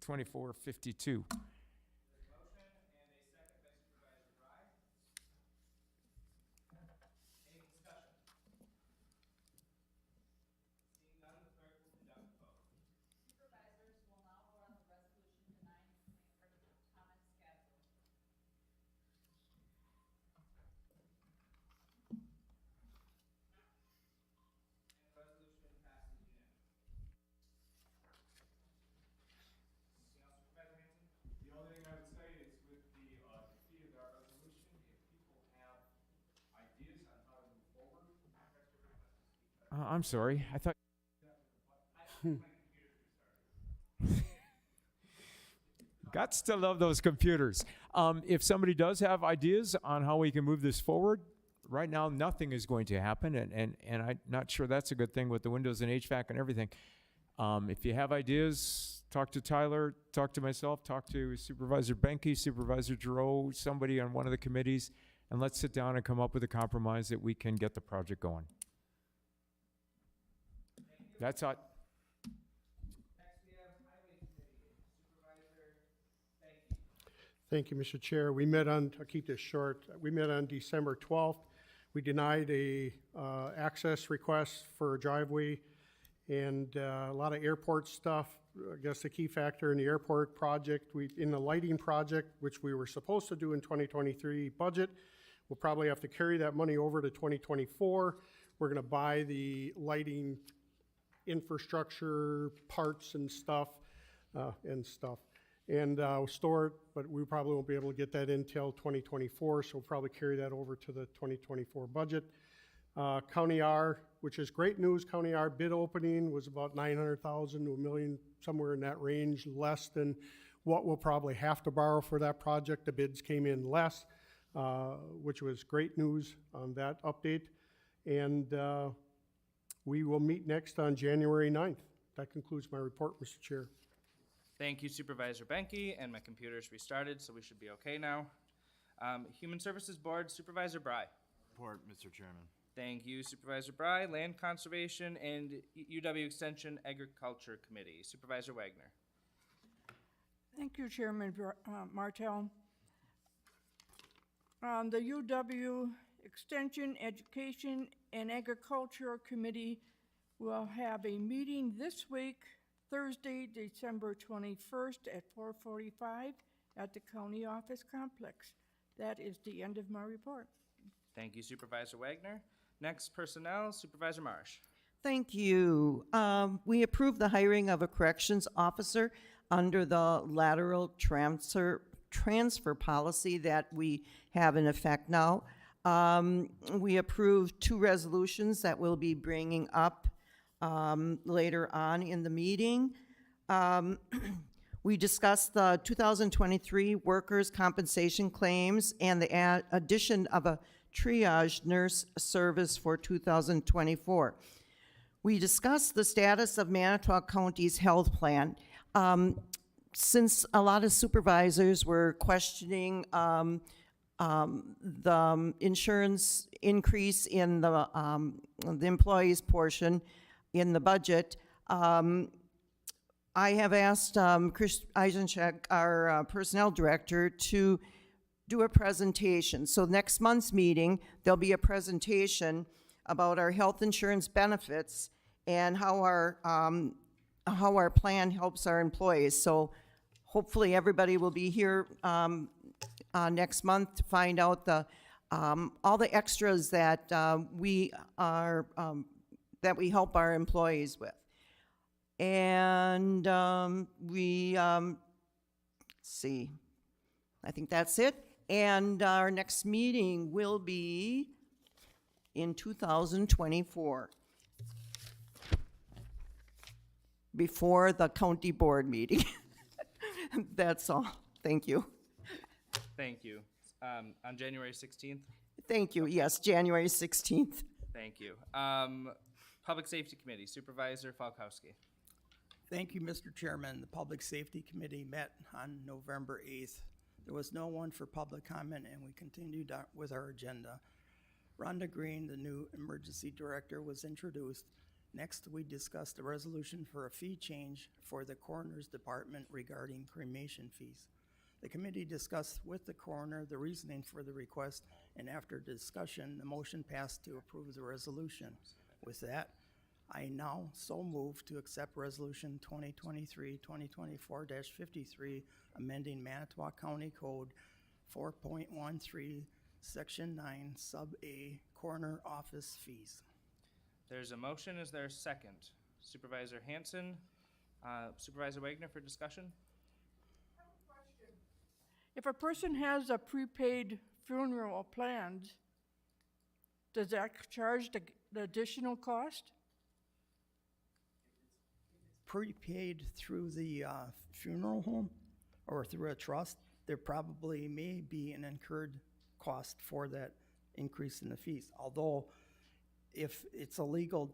24, 52. I'm sorry. I thought. Gots to love those computers. If somebody does have ideas on how we can move this forward, right now nothing is going to happen, and I'm not sure that's a good thing with the windows and HVAC and everything. If you have ideas, talk to Tyler, talk to myself, talk to Supervisor Benke, Supervisor Giroux, somebody on one of the committees, and let's sit down and come up with a compromise that we can get the project going. That's all. Thank you, Mr. Chair. We met on, I'll keep this short, we met on December 12th. We denied a access request for a driveway and a lot of airport stuff. I guess the key factor in the airport project, in the lighting project, which we were supposed to do in 2023 budget, we'll probably have to carry that money over to 2024. We're gonna buy the lighting infrastructure parts and stuff, and store it, but we probably won't be able to get that until 2024, so we'll probably carry that over to the 2024 budget. County R, which is great news, County R bid opening was about $900,000 to $1 million, somewhere in that range, less than what we'll probably have to borrow for that project. The bids came in less, which was great news on that update. And we will meet next on January 9th. That concludes my report, Mr. Chair. Thank you, Supervisor Benke, and my computer's restarted, so we should be okay now. Human Services Board, Supervisor Bry. Report, Mr. Chairman. Thank you, Supervisor Bry. Land Conservation and UW Extension Agriculture Committee, Supervisor Wagner. Thank you, Chairman Martell. The UW Extension, Education, and Agriculture Committee will have a meeting this week, Thursday, December 21st at 4:45 at the County Office Complex. That is the end of my report. Thank you, Supervisor Wagner. Next, Personnel, Supervisor Marsh. Thank you. We approved the hiring of a corrections officer under the lateral transfer policy that we have in effect now. We approved 2 resolutions that we'll be bringing up later on in the meeting. We discussed the 2023 workers' compensation claims and the addition of a triage nurse service for 2024. We discussed the status of Manitowoc County's health plan. Since a lot of supervisors were questioning the insurance increase in the employees' portion in the budget, I have asked Chris Eisencheck, our personnel director, to do a presentation. So next month's meeting, there'll be a presentation about our health insurance benefits and how our plan helps our employees. So hopefully everybody will be here next month to find out the all the extras that we help our employees with. And see, I think that's it. And our next meeting will be in 2024, before the county board meeting. That's all. Thank you. Thank you. On January 16th? Thank you. Yes, January 16th. Thank you. Public Safety Committee, Supervisor Falkowski. Thank you, Mr. Chairman. The Public Safety Committee met on November 8th. There was no one for public comment, and we continued with our agenda. Rhonda Green, the new emergency director, was introduced. Next, we discussed a resolution for a fee change for the coroner's department regarding cremation fees. The committee discussed with the coroner the reasoning for the request, and after discussion, the motion passed to approve the resolution. With that, I now so move to accept Resolution 2023-2024-53, amending Manitowoc County Code 4.13, Section 9, Sub A, coroner office fees. There's a motion. Is there a second? Supervisor Hanson, Supervisor Wagner for discussion? If a person has a prepaid funeral planned, does that charge the additional cost? Prepaid through the funeral home or through a trust, there probably may be an incurred cost for that increase in the fees. Although, if it's a legal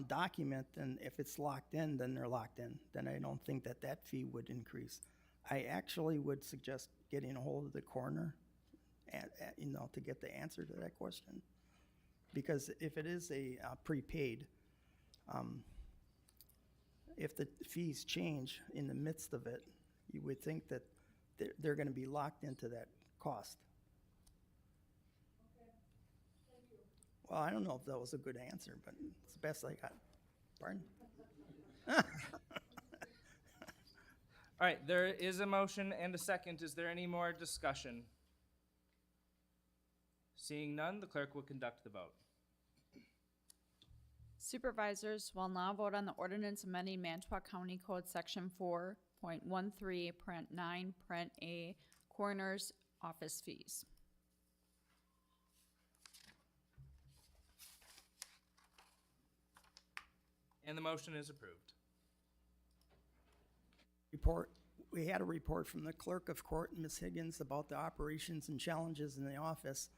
document, then if it's locked in, then they're locked in. Then I don't think that that fee would increase. I actually would suggest getting a hold of the coroner, to get the answer to that question. Because if it is a prepaid, if the fees change in the midst of it, you would think that they're going to be locked into that cost. Okay. Thank you. Well, I don't know if that was a good answer, but it's the best I got. Pardon? All right, there is a motion and a second. Is there any more discussion? Seeing none, the clerk will conduct the vote. Supervisors will now vote on the ordinance amending Manitowoc County Code Section 4.13, Parent 9, Parent A, coroner's office fees. And the motion is approved. We had a report from the clerk of court, Ms. Higgins, about the operations and challenges in the office.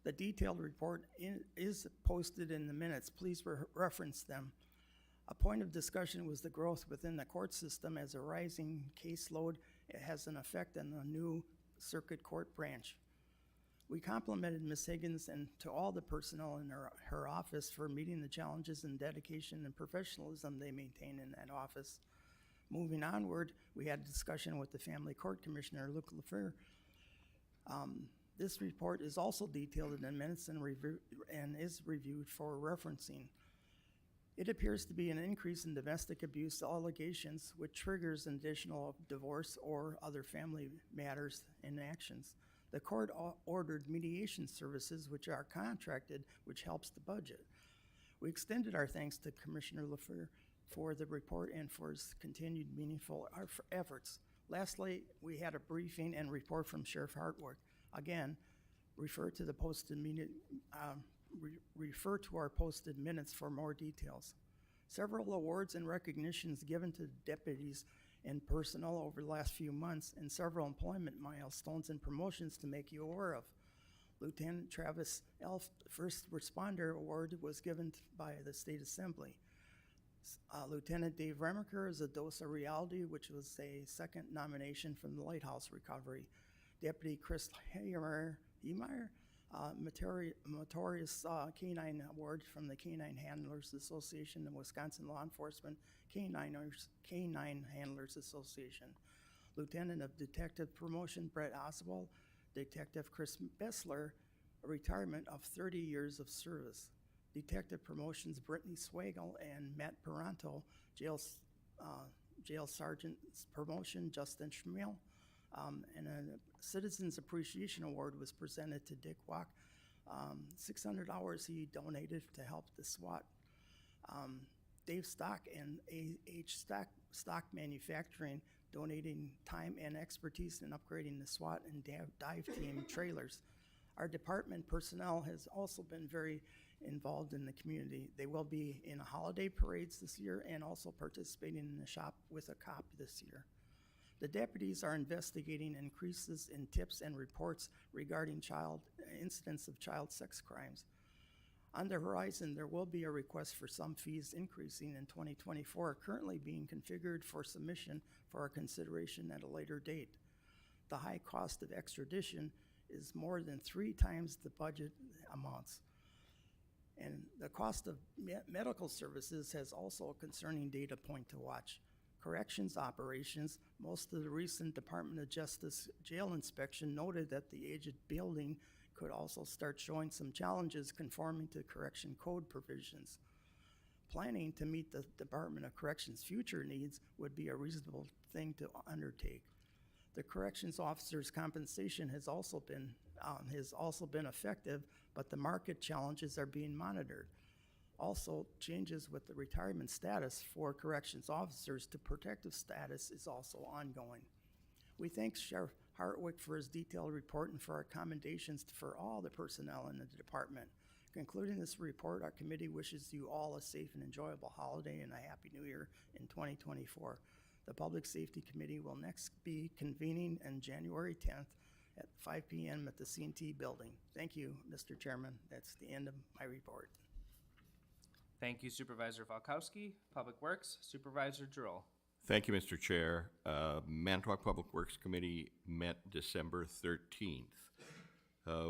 The detailed report is posted in the minutes. Please reference them. A point of discussion was the growth within the court system as a rising caseload. It has an effect on the new circuit court branch. We complimented Ms. Higgins and to all the personnel in her office for meeting the challenges and dedication and professionalism they maintain in that office. Moving onward, we had a discussion with the Family Court Commissioner, Luc Lefebvre. This report is also detailed in the minutes and is reviewed for referencing. It appears to be an increase in domestic abuse allegations, which triggers an additional divorce or other family matters and actions. The court ordered mediation services, which are contracted, which helps the budget. We extended our thanks to Commissioner Lefebvre for the report and for his continued meaningful efforts. Lastly, we had a briefing and report from Sheriff Hartwick. Again, refer to our posted minutes for more details. Several awards and recognitions given to deputies and personnel over the last few months, and several employment milestones and promotions to make you aware of. Lieutenant Travis Elf First Responder Award was given by the State Assembly. Lieutenant Dave Remaker is a dose of reality, which was a second nomination from the Lighthouse Recovery. Deputy Chris Heemeyer, Meritorious Canine Award from the Canine Handlers Association and Wisconsin Law Enforcement Canine Handlers Association. Lieutenant of Detective Promotion Brett Oswald, Detective Chris Bessler, a retirement of 30 years of service. Detective Promotions Brittany Swagel and Matt Peranto, Jail Sergeant's Promotion Justin Schmiel, and a Citizens Appreciation Award was presented to Dick Wack. 600 hours he donated to help the SWAT. Dave Stock and A.H. Stock Manufacturing donating time and expertise in upgrading the SWAT and dive team trailers. Our department personnel has also been very involved in the community. They will be in holiday parades this year and also participating in the Shop with a Cop this year. The deputies are investigating increases in tips and reports regarding incidents of child sex crimes. On the horizon, there will be a request for some fees increasing in 2024, currently being configured for submission for our consideration at a later date. The high cost of extradition is more than 3 times the budget amounts. And the cost of medical services has also a concerning data point to watch. Corrections operations, most of the recent Department of Justice jail inspection noted that the aged building could also start showing some challenges conforming to correction code provisions. Planning to meet the Department of Corrections' future needs would be a reasonable thing to undertake. The corrections officer's compensation has also been effective, but the market challenges are being monitored. Also, changes with the retirement status for corrections officers to protective status is also ongoing. We thank Sheriff Hartwick for his detailed report and for our commendations for all the personnel in the department. Concluding this report, our committee wishes you all a safe and enjoyable holiday and a happy new year in 2024. The Public Safety Committee will next be convening on January 10th at 5 p.m. at the C&T building. Thank you, Mr. Chairman. That's the end of my report. Thank you, Supervisor Falkowski. Public Works, Supervisor Droll. Thank you, Mr. Chair. Manitowoc Public Works Committee met December 13th.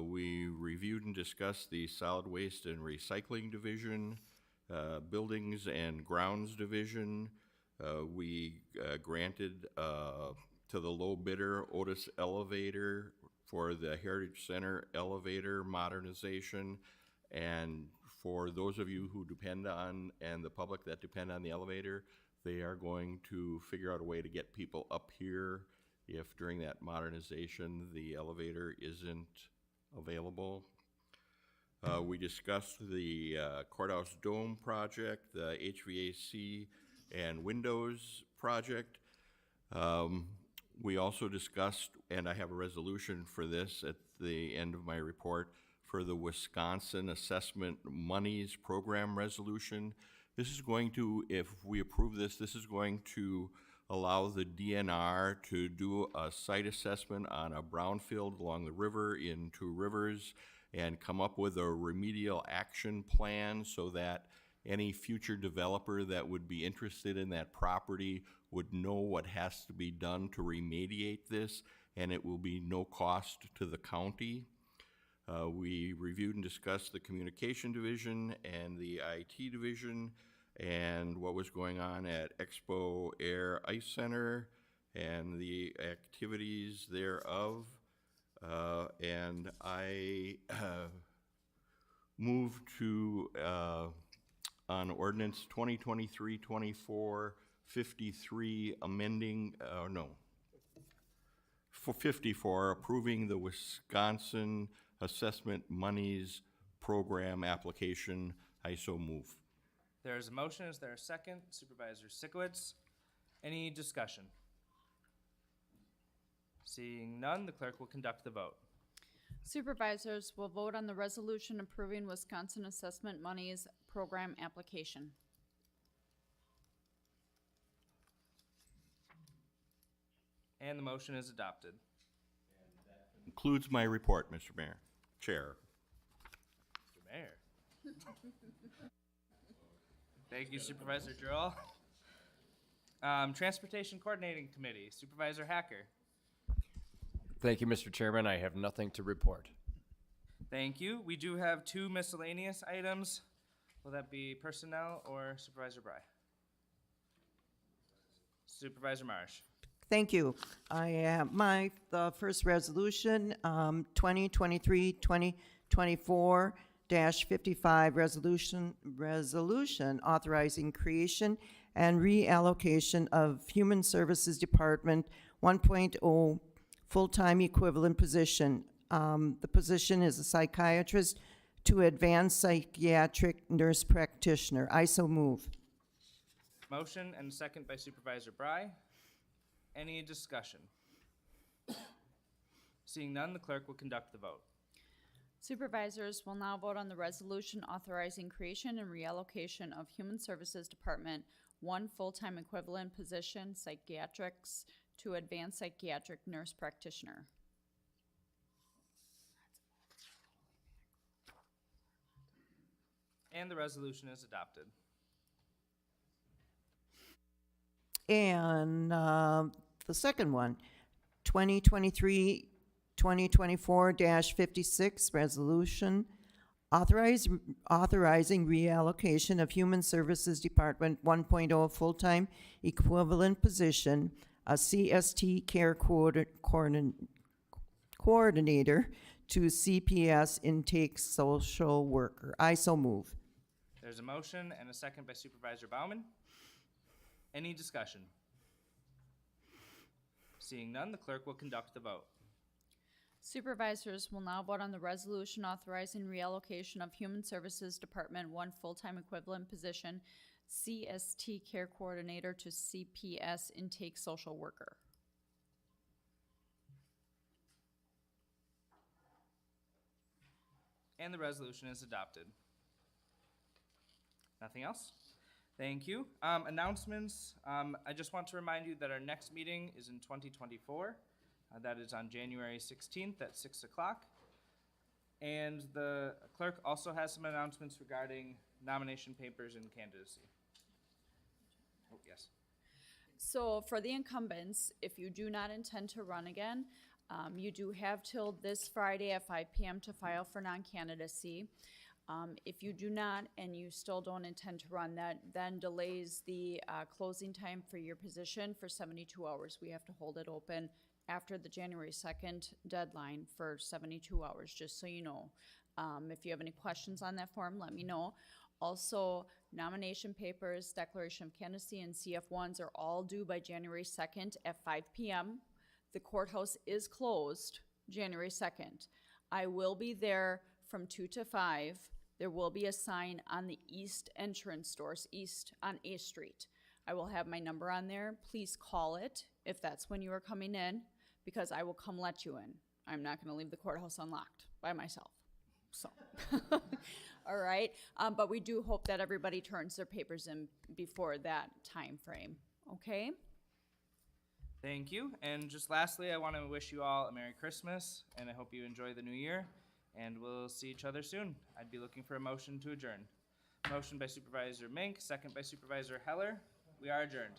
We reviewed and discussed the Solid Waste and Recycling Division, Buildings and Grounds Division. We granted to the low bidder Otis Elevator for the Heritage Center elevator modernization. And for those of you who depend on, and the public that depend on the elevator, they are going to figure out a way to get people up here if during that modernization the elevator isn't available. We discussed the courthouse dome project, the HVAC and windows project. We also discussed, and I have a resolution for this at the end of my report, for the Wisconsin Assessment Monies Program Resolution. This is going to, if we approve this, this is going to allow the DNR to do a site assessment on a brownfield along the river in Two Rivers and come up with a remedial action plan so that any future developer that would be interested in that property would know what has to be done to remediate this, and it will be no cost to the county. We reviewed and discussed the communication division and the IT division and what was going on at Expo Air Ice Center and the activities thereof. And I moved to, on ordinance 2023-24-53 amending, for 54, approving the Wisconsin Assessment Monies Program application. I so move. There is a motion. Is there a second? Supervisor Sikowitz. Any discussion? Seeing none, the clerk will conduct the vote. Supervisors will vote on the resolution approving Wisconsin Assessment Monies Program application. And the motion is adopted. Concludes my report, Mr. Mayor, Chair. Mr. Mayor. Thank you, Supervisor Droll. Transportation Coordinating Committee, Supervisor Hacker. Thank you, Mr. Chairman. I have nothing to report. Thank you. We do have two miscellaneous items. Will that be personnel or Supervisor Bry? Supervisor Marsh. Thank you. I have the first resolution, 2023-2024-55, resolution authorizing creation and reallocation of Human Services Department 1.0 full-time equivalent position. The position is a psychiatrist to advanced psychiatric nurse practitioner. I so move. Motion and second by Supervisor Bry. Any discussion? Seeing none, the clerk will conduct the vote. Supervisors will now vote on the resolution authorizing creation and reallocation of Human Services Department 1 full-time equivalent position, psychiatrics, to advanced psychiatric nurse practitioner. And the resolution is adopted. And the second one, 2023-2024-56, resolution authorizing reallocation of Human Services Department 1.0 full-time equivalent position, a CST care coordinator to CPS intake social worker. I so move. There's a motion and a second by Supervisor Bauman. Any discussion? Seeing none, the clerk will conduct the vote. Supervisors will now vote on the resolution authorizing reallocation of Human Services Department 1 full-time equivalent position, CST care coordinator to CPS intake social worker. And the resolution is adopted. Nothing else? Thank you. Announcements. I just want to remind you that our next meeting is in 2024. That is on January 16th at 6 o'clock. And the clerk also has some announcements regarding nomination papers and candidacy. Oh, yes. So for the incumbents, if you do not intend to run again, you do have till this Friday at 5 p.m. to file for non-candidacy. If you do not and you still don't intend to run, that then delays the closing time for your position for 72 hours. We have to hold it open after the January 2nd deadline for 72 hours, just so you know. If you have any questions on that form, let me know. Also, nomination papers, declaration of candidacy, and CF1s are all due by January 2nd at 5 p.m. The courthouse is closed January 2nd. I will be there from 2 to 5. There will be a sign on the east entrance doors, east on A Street. I will have my number on there. Please call it if that's when you are coming in, because I will come let you in. I'm not going to leave the courthouse unlocked by myself. So, all right. But we do hope that everybody turns their papers in before that time frame. Okay? Thank you. And just lastly, I want to wish you all a Merry Christmas, and I hope you enjoy the new year. And we'll see each other soon. I'd be looking for a motion to adjourn. Motion by Supervisor Mink, second by Supervisor Heller. We are adjourned.